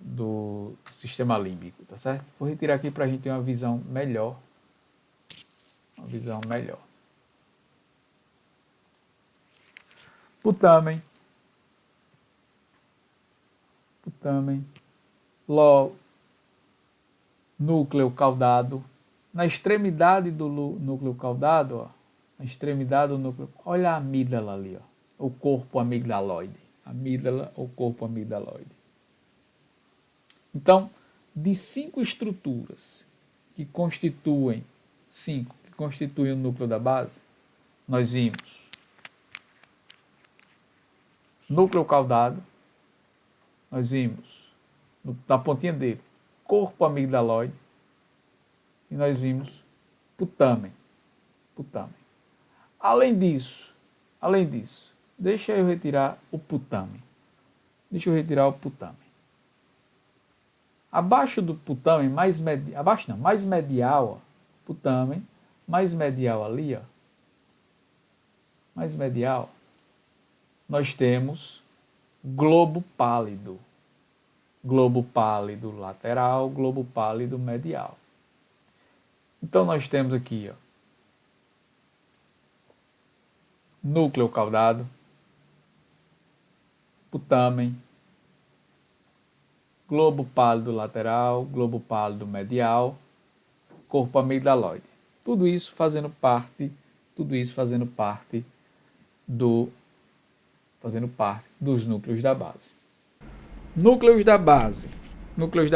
do sistema límbico, tá certo? Vou retirar aqui para a gente ter uma visão melhor. Uma visão melhor. Putamen. Núcleo caudado. Na extremidade do núcleo caudado, ó, na extremidade do núcleo, olha a amígdala ali, ó, o corpo amigdaloide. Amígdala ou corpo amigdaloide. Então, de 5 estruturas que constituem o núcleo da base, nós vimos núcleo caudado, nós vimos na pontinha dele corpo amigdaloide e nós vimos putamen. Além disso, deixa eu retirar o putamen. Abaixo do putamen, mais medial, ó, putamen, mais medial ali, ó, mais medial, nós temos globo pálido lateral, globo pálido medial. Então nós temos aqui, ó, núcleo caudado, putamen, globo pálido lateral, globo pálido medial, corpo amigdaloide. Tudo isso fazendo parte dos núcleos da base. Núcleos da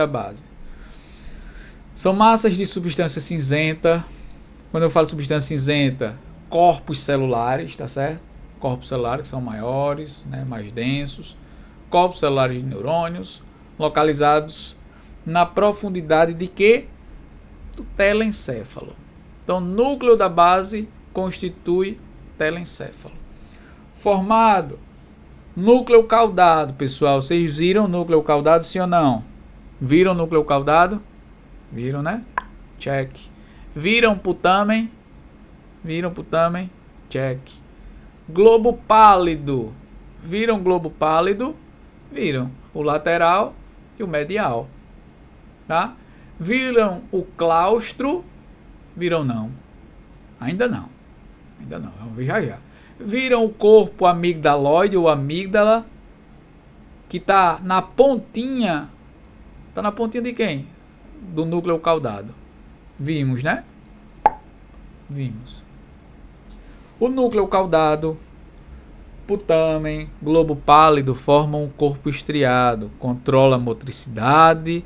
base. São massas de substância cinzenta. Quando eu falo substância cinzenta, corpos celulares, tá certo? Corpos celulares que são maiores, né, mais densos. Corpos celulares de neurônios, localizados na profundidade de quê? Do telencéfalo. Então, núcleo da base constitui telencéfalo. Formado núcleo caudado, pessoal. Vocês viram o núcleo caudado, sim ou não? Viram o núcleo caudado? Viram, né? Check. Viram putamen? Check. Globo pálido. Viram globo pálido? Viram o lateral e o medial. Tá? Viram o claustro? Viram não? Ainda não. Vamos ver já. Viram o corpo amigdaloide ou amígdala, que está na pontinha. Está na pontinha de quem? Do núcleo caudado. Vimos, né? Vimos. O núcleo caudado, putamen, globo pálido formam um corpo estriado. Controla a motricidade,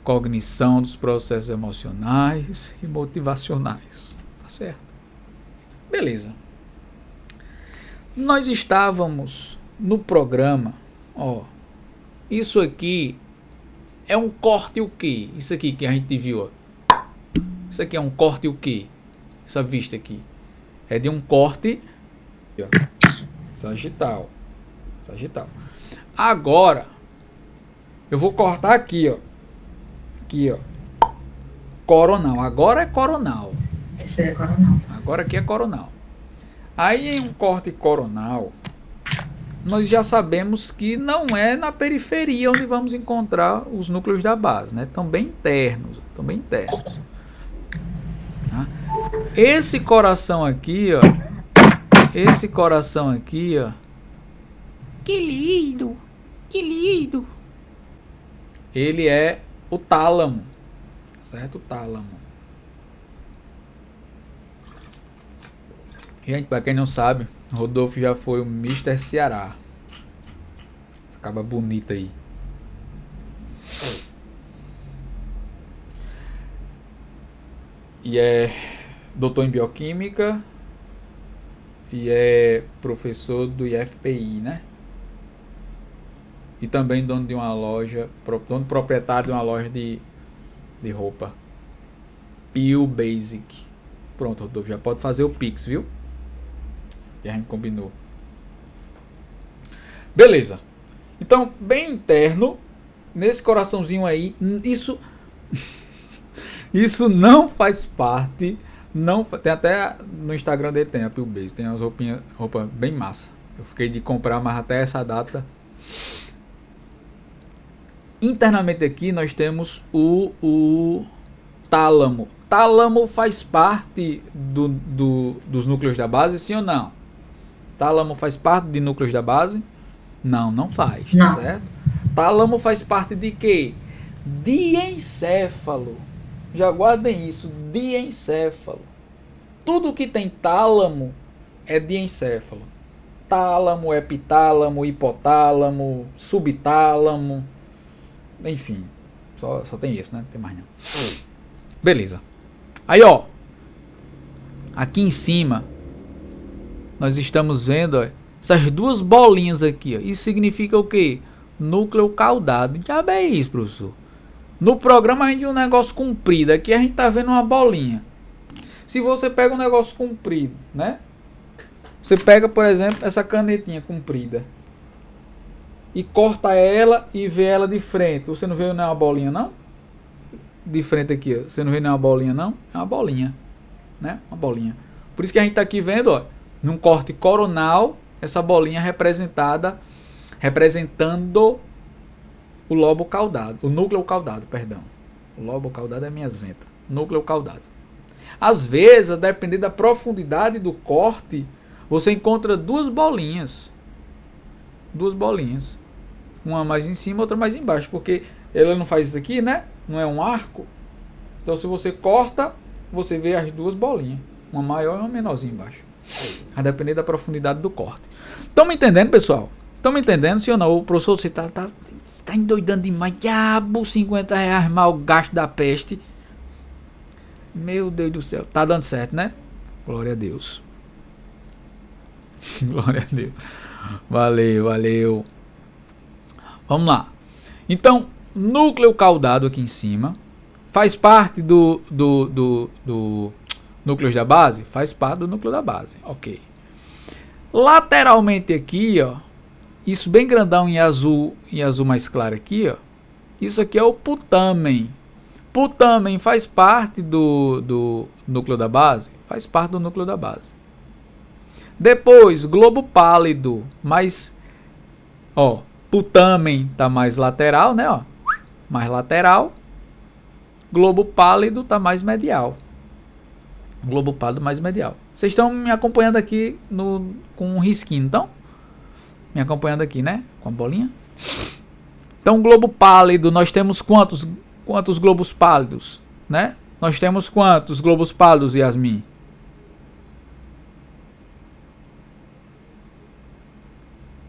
cognição dos processos emocionais e motivacionais. Tá certo? Beleza. Nós estávamos no programa, ó, isso aqui é um corte o quê? Isso aqui que a gente viu, ó. Isso aqui é um corte o quê? Essa vista aqui é de um corte, ó, sagital. Agora eu vou cortar aqui, ó. Coronal. Agora é coronal. Esse é coronal. Agora aqui é coronal. Aí em um corte coronal, nós já sabemos que não é na periferia onde vamos encontrar os núcleos da base, né? Estão bem internos. Tá? Esse coração aqui, ó. Que lindo. Ele é o tálamo, certo? O tálamo. Gente, para quem não sabe, Rodolfo já foi o Mr. Ceará. Essa caba bonita aí. E é doutor em bioquímica e é professor do IFPI, né? E também dono de uma loja, proprietário de uma loja de roupa. Peel Basic. Pronto, Rodolfo, já pode fazer o Pix, viu? Que a gente combinou. Beleza. Então, bem interno, nesse coraçãozinho aí, isso não faz parte. Tem até no Instagram dele, tem a Peel Base, tem umas roupa bem massa. Eu fiquei de comprar, mas até essa data. internamente aqui nós temos o tálamo. Tálamo faz parte dos núcleos da base, sim ou não? Tálamo faz parte de núcleos da base? Não, não faz, Não. certo? Tálamo faz parte de quê? Diencéfalo. Já guardem isso, diencéfalo. Tudo que tem tálamo é diencéfalo. Tálamo, epitálamo, hipotálamo, subtálamo, enfim, só tem esse, né? Não tem mais não. Beleza. Aí, ó, aqui em cima nós estamos vendo, ó, essas duas bolinhas aqui, ó. Isso significa o quê? Núcleo caudado. Já é isso, professor. No programa a gente tem um negócio comprido, aqui a gente tá vendo uma bolinha. Se você pega um negócio comprido, né? Você pega, por exemplo, essa canetinha comprida e corta ela e vê ela de frente. Você não vê nenhuma bolinha, não? De frente aqui, ó. Você não vê nenhuma bolinha, não? É uma bolinha, né? Uma bolinha. Por isso que a gente está aqui vendo, ó, num corte coronal, essa bolinha representando o lobo caudado, o núcleo caudado, perdão. O lobo caudado é minhas ventas. Núcleo caudado. Às vezes, a depender da profundidade do corte, você encontra duas bolinhas. Duas bolinhas. Uma mais em cima, outra mais embaixo. Porque ela não faz isso aqui, né? Não é um arco. Então, se você corta, você vê as duas bolinhas. Uma maior e uma menorzinha embaixo. A depender da profundidade do corte. Estão me entendendo, pessoal? Estão me entendendo? Sim ou não? O professor, você tá endoidando demais. Diabo, R$50 mal gasto da peste. Meu Deus do céu. Tá dando certo, né? Glória a Deus. Glória a Deus. Valeu, valeu. Vamos lá. Então, núcleo caudado aqui em cima faz parte do núcleo da base? Faz parte do núcleo da base. Ok. Lateralmente aqui, ó, isso bem grandão em azul mais claro aqui, ó. Isso aqui é o putamen. Putamen faz parte do núcleo da base? Faz parte do núcleo da base. Depois, globo pálido, mais, ó, putamen tá mais lateral, né, ó, mais lateral. Globo pálido tá mais medial. Globo pálido mais medial. Vocês estão me acompanhando aqui com um risquinho, então? Me acompanhando aqui, né, com a bolinha. Então, globo pálido, nós temos quantos globos pálidos, né? Nós temos quantos globos pálidos, Yasmin?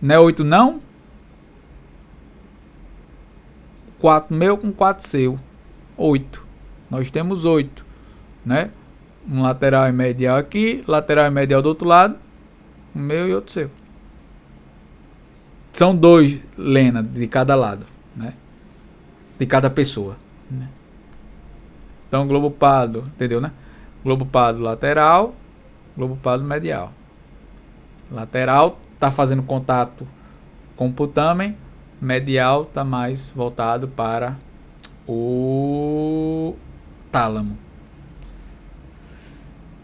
Não é 8 não? 4 meu com 4 seu. 8. Nós temos 8, né? Um lateral e medial aqui, lateral e medial do outro lado, um meu e outro seu. São 2 lena de cada lado, né? De cada pessoa, né? Então, globo pálido, entendeu, né? Globo pálido lateral, globo pálido medial. Lateral está fazendo contato com o putamen, medial está mais voltado para o tálamo.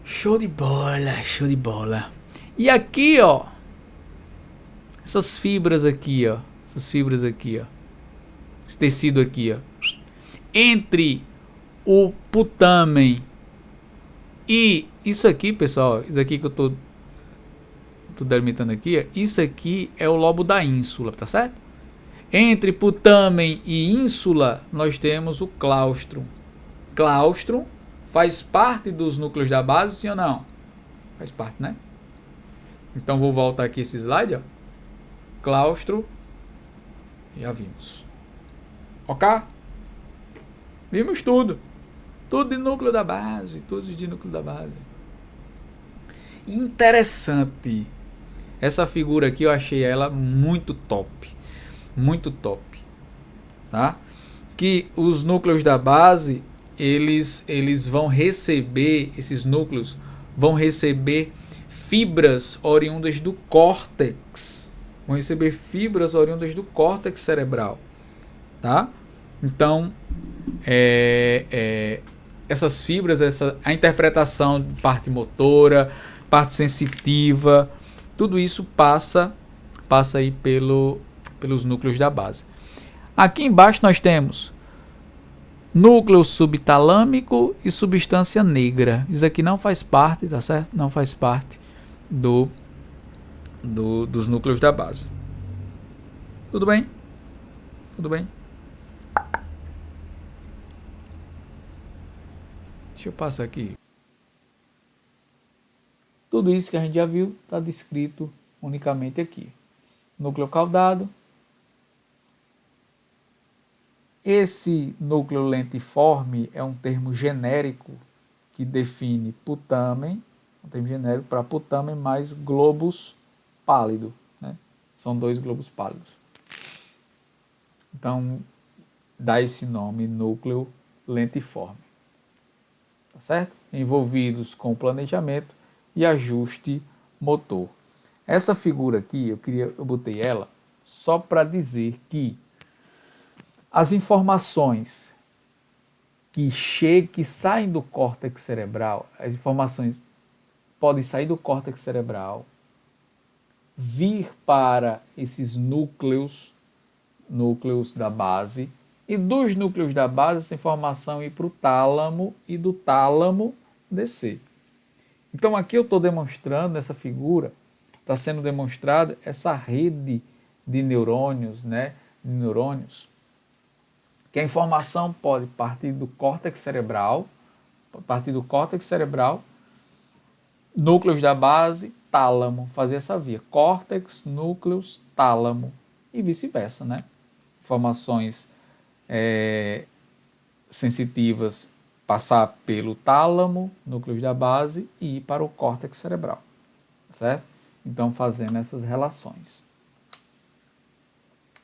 Show de bola, show de bola. E aqui, ó, essas fibras aqui, ó, esse tecido aqui, ó, entre o putamen e isso aqui, pessoal, isso aqui que eu tô delimitando aqui, ó, isso aqui é o lobo da ínsula, tá certo? Entre putamen e ínsula, nós temos o claustro. Claustro faz parte dos núcleos da base, sim ou não? Faz parte, né? Então vou voltar aqui esse slide, ó. Claustro, já vimos. Ok? Vimos tudo. Tudo de núcleo da base, tudo de núcleo da base. Interessante. Essa figura aqui eu achei ela muito top. Muito top. Tá? Que os núcleos da base, eles vão receber, esses núcleos vão receber fibras oriundas do córtex. Vão receber fibras oriundas do córtex cerebral. Tá? Então, essas fibras, a interpretação de parte motora, parte sensitiva, tudo isso passa aí pelos núcleos da base. Aqui embaixo nós temos núcleo subtalâmico e substância negra. Isso aqui não faz parte, tá certo? Não faz parte dos núcleos da base. Tudo bem? Tudo bem? Deixa eu passar aqui. Tudo isso que a gente já viu está descrito unicamente aqui. Núcleo caudado. Esse núcleo lentiforme é um termo genérico que define putamen, um termo genérico para putamen mais globus pálido, né? São 2 globos pálidos. Então, dá esse nome núcleo lentiforme. Tá certo? Envolvidos com planejamento e ajuste motor. Essa figura aqui, eu botei ela só para dizer que as informações que saem do córtex cerebral, as informações podem sair do córtex cerebral, vir para esses núcleos da base, e dos núcleos da base essa informação ir para o tálamo e do tálamo descer. Então aqui eu estou demonstrando, nessa figura, está sendo demonstrada essa rede de neurônios, né? De neurônios, que a informação pode partir do córtex cerebral, núcleos da base, tálamo, fazer essa via, córtex, núcleos, tálamo, e vice-versa, né? Informações sensitivas passar pelo tálamo, núcleos da base, e ir para o córtex cerebral, certo? Então, fazendo essas relações.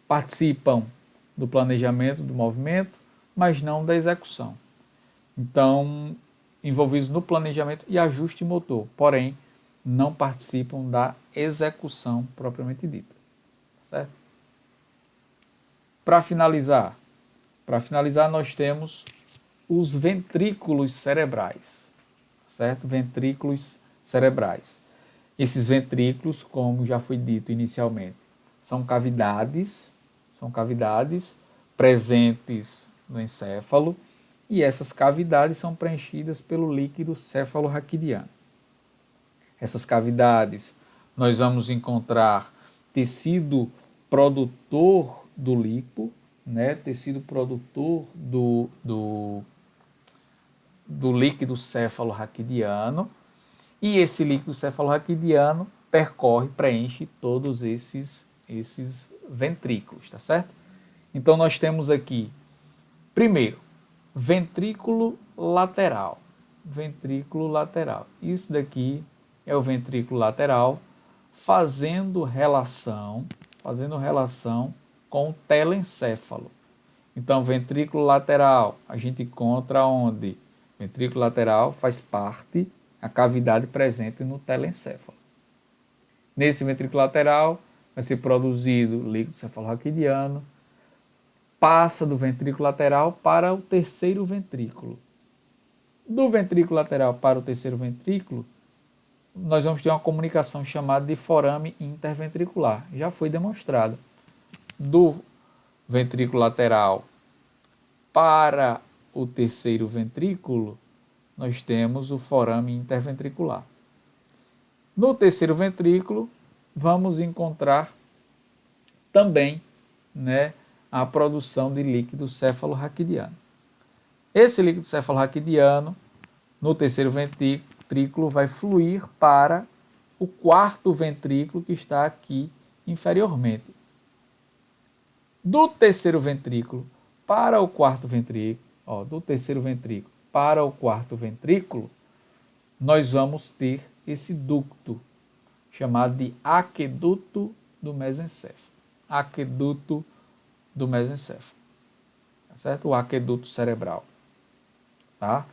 Participam do planejamento do movimento, mas não da execução. Então, envolvidos no planejamento e ajuste motor, porém, não participam da execução propriamente dita. Certo? Para finalizar, nós temos os ventrículos cerebrais. Certo? Ventrículos cerebrais. Esses ventrículos, como já foi dito inicialmente, são cavidades presentes no encéfalo, e essas cavidades são preenchidas pelo líquido cefalorraquidiano. Essas cavidades nós vamos encontrar tecido produtor do líquido, né? Tecido produtor do líquido cefalorraquidiano, e esse líquido cefalorraquidiano preenche todos esses ventrículos, tá certo? Então nós temos aqui, primeiro, ventrículo lateral. Isso daqui é o ventrículo lateral fazendo relação com o telencéfalo. Então, ventrículo lateral, a gente encontra onde? Ventrículo lateral faz parte a cavidade presente no telencéfalo. Nesse ventrículo lateral vai ser produzido líquido cefalorraquidiano, passa do ventrículo lateral para o terceiro ventrículo. Do ventrículo lateral para o terceiro ventrículo, nós vamos ter uma comunicação chamada de forame interventricular. Já foi demonstrada. Do ventrículo lateral para o terceiro ventrículo, nós temos o forame interventricular. No terceiro ventrículo, vamos encontrar também, né, a produção de líquido cefalorraquidiano. Esse líquido cefalorraquidiano, no terceiro ventrículo, vai fluir para o quarto ventrículo, que está aqui inferiormente. Do terceiro ventrículo para o quarto ventrículo, nós vamos ter esse ducto, chamado de aqueduto do mesencéfalo. Tá certo? O aqueduto cerebral. Tá?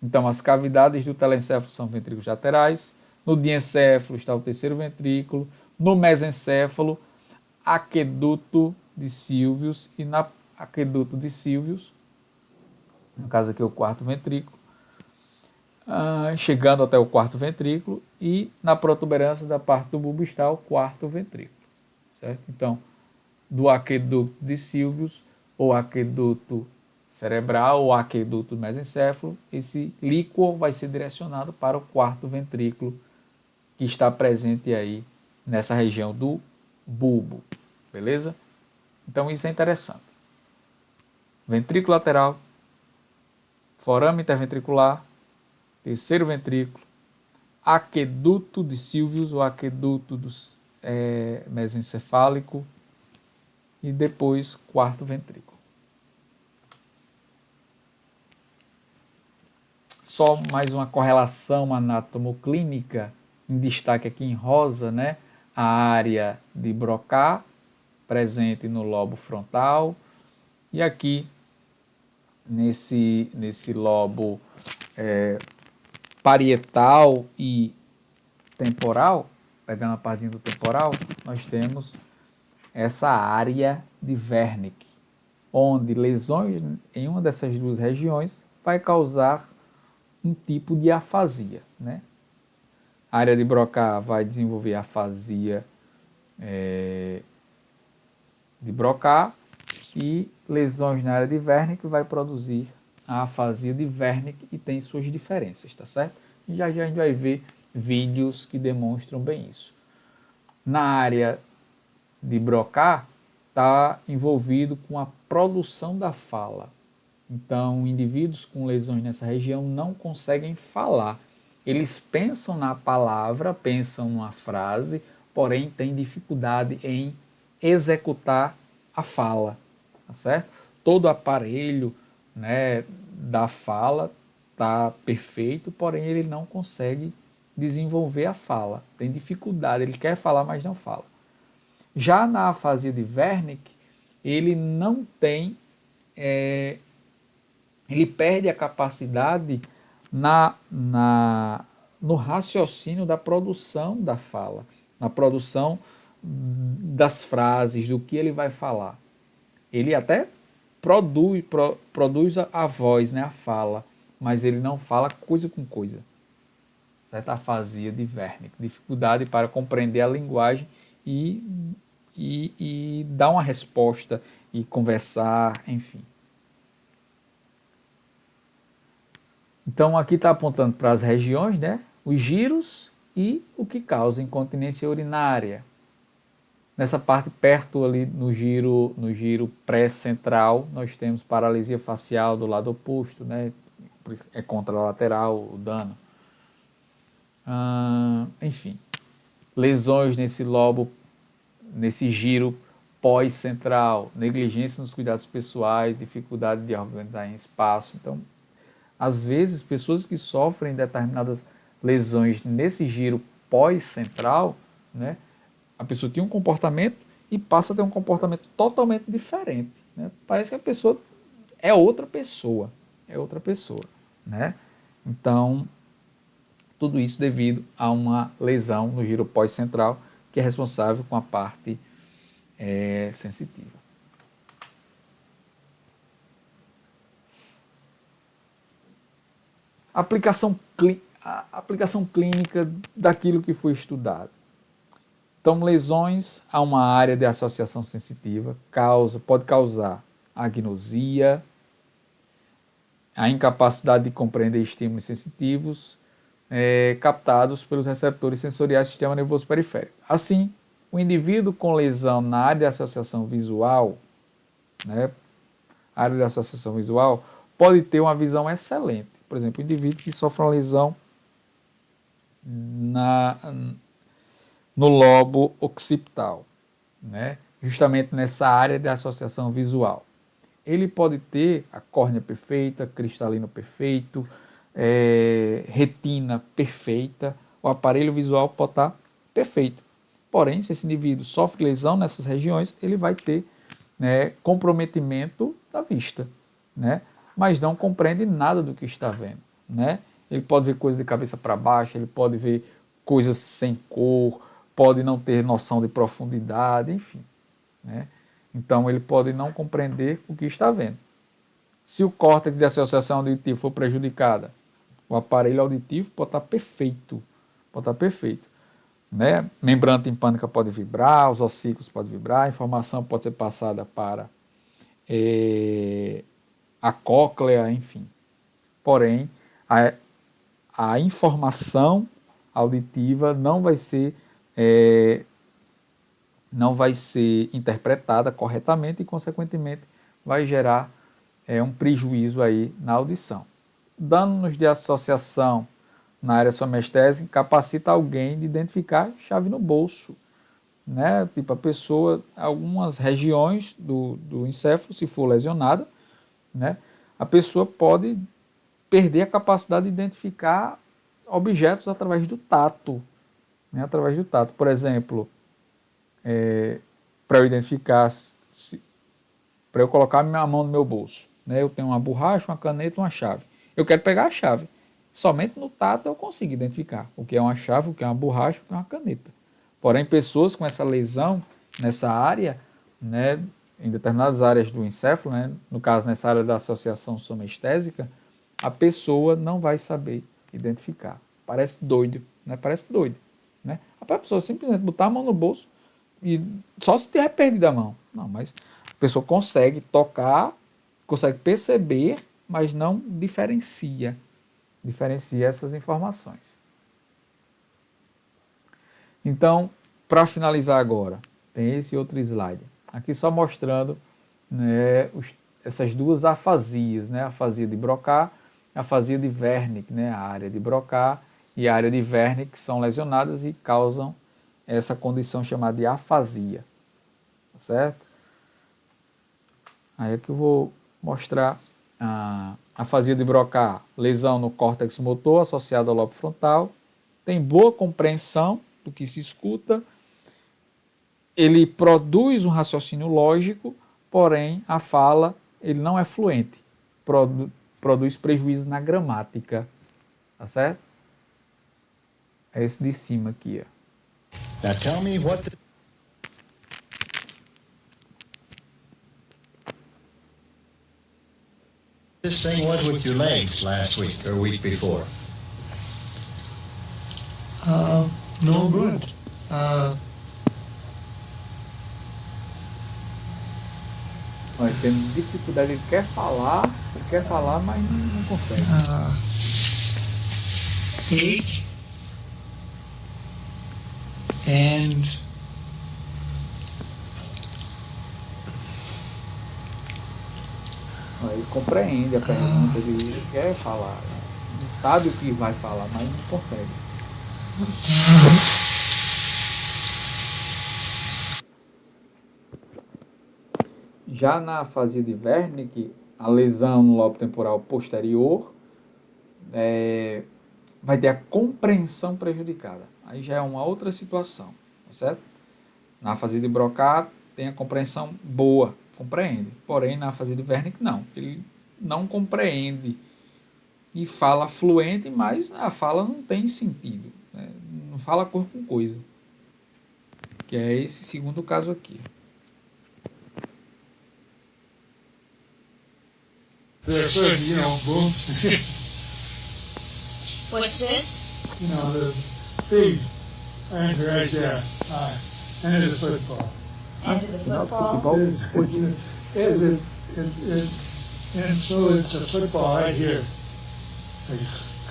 Então, as cavidades do telencéfalo são ventrículos laterais. No diencéfalo está o terceiro ventrículo. No mesencéfalo, aqueduto de Sylvius. E na aqueduto de Sylvius, no caso aqui é o quarto ventrículo, chegando até o quarto ventrículo, e na protuberância da parte do bulbo está o quarto ventrículo. Certo? Então, do aqueduto de Sylvius ou aqueduto cerebral ou aqueduto mesencéfalo, esse líquor vai ser direcionado para o quarto ventrículo, que está presente aí nessa região do bulbo, beleza? Então isso é interessante. Ventrículo lateral, forame interventricular, terceiro ventrículo, aqueduto de Sylvius ou aqueduto mesencefálico e depois quarto ventrículo. Só mais uma correlação anatomoclínica em destaque aqui em rosa, né? A área de Broca presente no lobo frontal e aqui nesse lobo parietal e temporal, pegando a partinha do temporal, nós temos essa área de Wernicke, onde lesões em uma dessas duas regiões vai causar um tipo de afasia, né? A área de Broca vai desenvolver afasia de Broca e lesões na área de Wernicke vai produzir a afasia de Wernicke e tem suas diferenças, tá certo? E já a gente vai ver vídeos que demonstram bem isso. Na área de Broca está envolvido com a produção da fala. Então, indivíduos com lesões nessa região não conseguem falar. Eles pensam na palavra, pensam numa frase, porém têm dificuldade em executar a fala, tá certo? Todo o aparelho, né, da fala está perfeito, porém ele não consegue desenvolver a fala. Tem dificuldade, ele quer falar, mas não fala. Já na afasia de Wernicke, ele não tem, ele perde a capacidade no raciocínio da produção da fala, na produção das frases, do que ele vai falar. Ele até produz a voz, né, a fala, mas ele não fala coisa com coisa. Certa afasia de Wernicke, dificuldade para compreender a linguagem e dar uma resposta e conversar, enfim. Então aqui está apontando para as regiões, né, os giros e o que causa incontinência urinária. Nessa parte perto ali no giro pré-central, nós temos paralisia facial do lado oposto, né, é contralateral o dano. Enfim, lesões nesse lobo, nesse giro pós-central, negligência nos cuidados pessoais, dificuldade de organizar em espaço. Então, às vezes, pessoas que sofrem determinadas lesões nesse giro pós-central, né, a pessoa tinha um comportamento e passa a ter um comportamento totalmente diferente. Né? Parece que a pessoa é outra pessoa, né? Então, tudo isso devido a uma lesão no giro pós-central, que é responsável com a parte sensitiva. A aplicação clínica daquilo que foi estudado. Então, lesões a uma área de associação sensitiva pode causar agnosia, a incapacidade de compreender estímulos sensitivos captados pelos receptores sensoriais do sistema nervoso periférico. Assim, o indivíduo com lesão na área de associação visual, né, pode ter uma visão excelente. Por exemplo, o indivíduo que sofre uma lesão no lobo occipital, né, justamente nessa área de associação visual. Ele pode ter a córnea perfeita, cristalino perfeito, retina perfeita, o aparelho visual pode estar perfeito. Porém, se esse indivíduo sofre lesão nessas regiões, ele vai ter, né, comprometimento da vista, né, mas não compreende nada do que está vendo. Né? Ele pode ver coisas de cabeça para baixo, ele pode ver coisas sem cor, pode não ter noção de profundidade, enfim. Né? Então, ele pode não compreender o que está vendo. Se o córtex de associação auditiva for prejudicada, o aparelho auditivo pode estar perfeito. Né? Membrana timpânica pode vibrar, os ossículos podem vibrar, a informação pode ser passada para a cóclea, enfim. Porém, a informação auditiva não vai ser interpretada corretamente e, consequentemente, vai gerar um prejuízo aí na audição. Danos de associação na área somestésica capacita alguém de identificar chave no bolso, né? Tipo, a pessoa, algumas regiões do encéfalo, se for lesionada, né? A pessoa pode perder a capacidade de identificar objetos através do tato, né? Através do tato. Por exemplo, para eu identificar, para eu colocar a minha mão no meu bolso, né? Eu tenho uma borracha, uma caneta, uma chave. Eu quero pegar a chave. Somente no tato eu consigo identificar o que é uma chave, o que é uma borracha, o que é uma caneta. Porém, pessoas com essa lesão nessa área, né, em determinadas áreas do encéfalo, né, no caso nessa área da associação somestésica, a pessoa não vai saber identificar. Parece doido, né? Parece doido, né? A pessoa simplesmente botar a mão no bolso e só se tiver perdido a mão. Não, mas a pessoa consegue tocar, consegue perceber, mas não diferencia essas informações. Então, para finalizar agora, tem esse outro slide. Aqui só mostrando, né, essas duas afasias, né, a afasia de Broca, a afasia de Wernicke, né, a área de Broca e a área de Wernicke, que são lesionadas e causam essa condição chamada de afasia. Tá certo? Aí é que eu vou mostrar a afasia de Broca, lesão no córtex motor associada ao lobo frontal, tem boa compreensão do que se escuta, ele produz um raciocínio lógico, porém a fala ele não é fluente, produz prejuízo na gramática, tá certo? É esse de cima aqui, ó. Now tell me what this thing was with your legs last week or week before. No good. Ele tem dificuldade, ele quer falar, mas não consegue. Take and Ele compreende a pergunta, ele quer falar, ele sabe o que vai falar, mas não consegue. Já na afasia de Wernicke, a lesão no lobo temporal posterior vai ter a compreensão prejudicada. Aí já é uma outra situação, tá certo? Na afasia de Broca tem a compreensão boa, compreende. Porém, na afasia de Wernicke, não. Ele não compreende e fala fluente, mas a fala não tem sentido, né? Não fala cor com coisa. Que é esse segundo caso aqui. boom. What's this? The big anchor right there. End of the football. End of the football? And so it's a football right here. The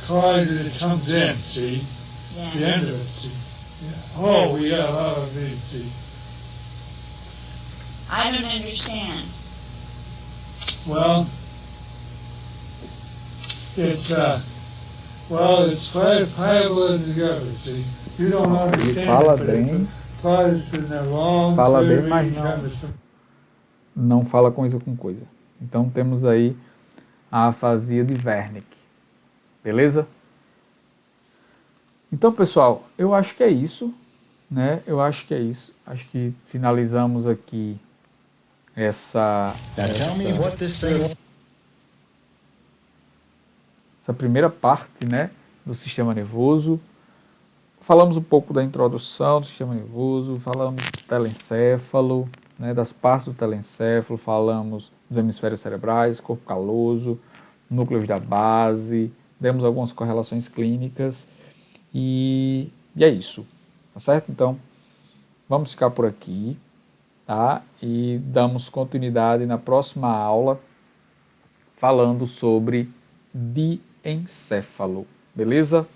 cause it comes in, see? The Yeah. end of it, see? Yeah. Oh, we got a lot of meat, see? I don't understand. Well, it's quite pliable together, see? You don't understand fala it, but bem, it's in the long fala bem, theory mas não fala coisa com coisa. Então temos aí a afasia de Wernicke. Beleza? Então, pessoal, eu acho que é isso, né? Acho que finalizamos aqui essa primeira parte, né, do sistema nervoso. Falamos um pouco da introdução do sistema nervoso, falamos do telencéfalo, né, das partes do telencéfalo, falamos dos hemisférios cerebrais, corpo caloso, núcleos da base, demos algumas correlações clínicas e é isso, tá certo? Então, vamos ficar por aqui, tá? E damos continuidade na próxima aula falando sobre diencéfalo, beleza?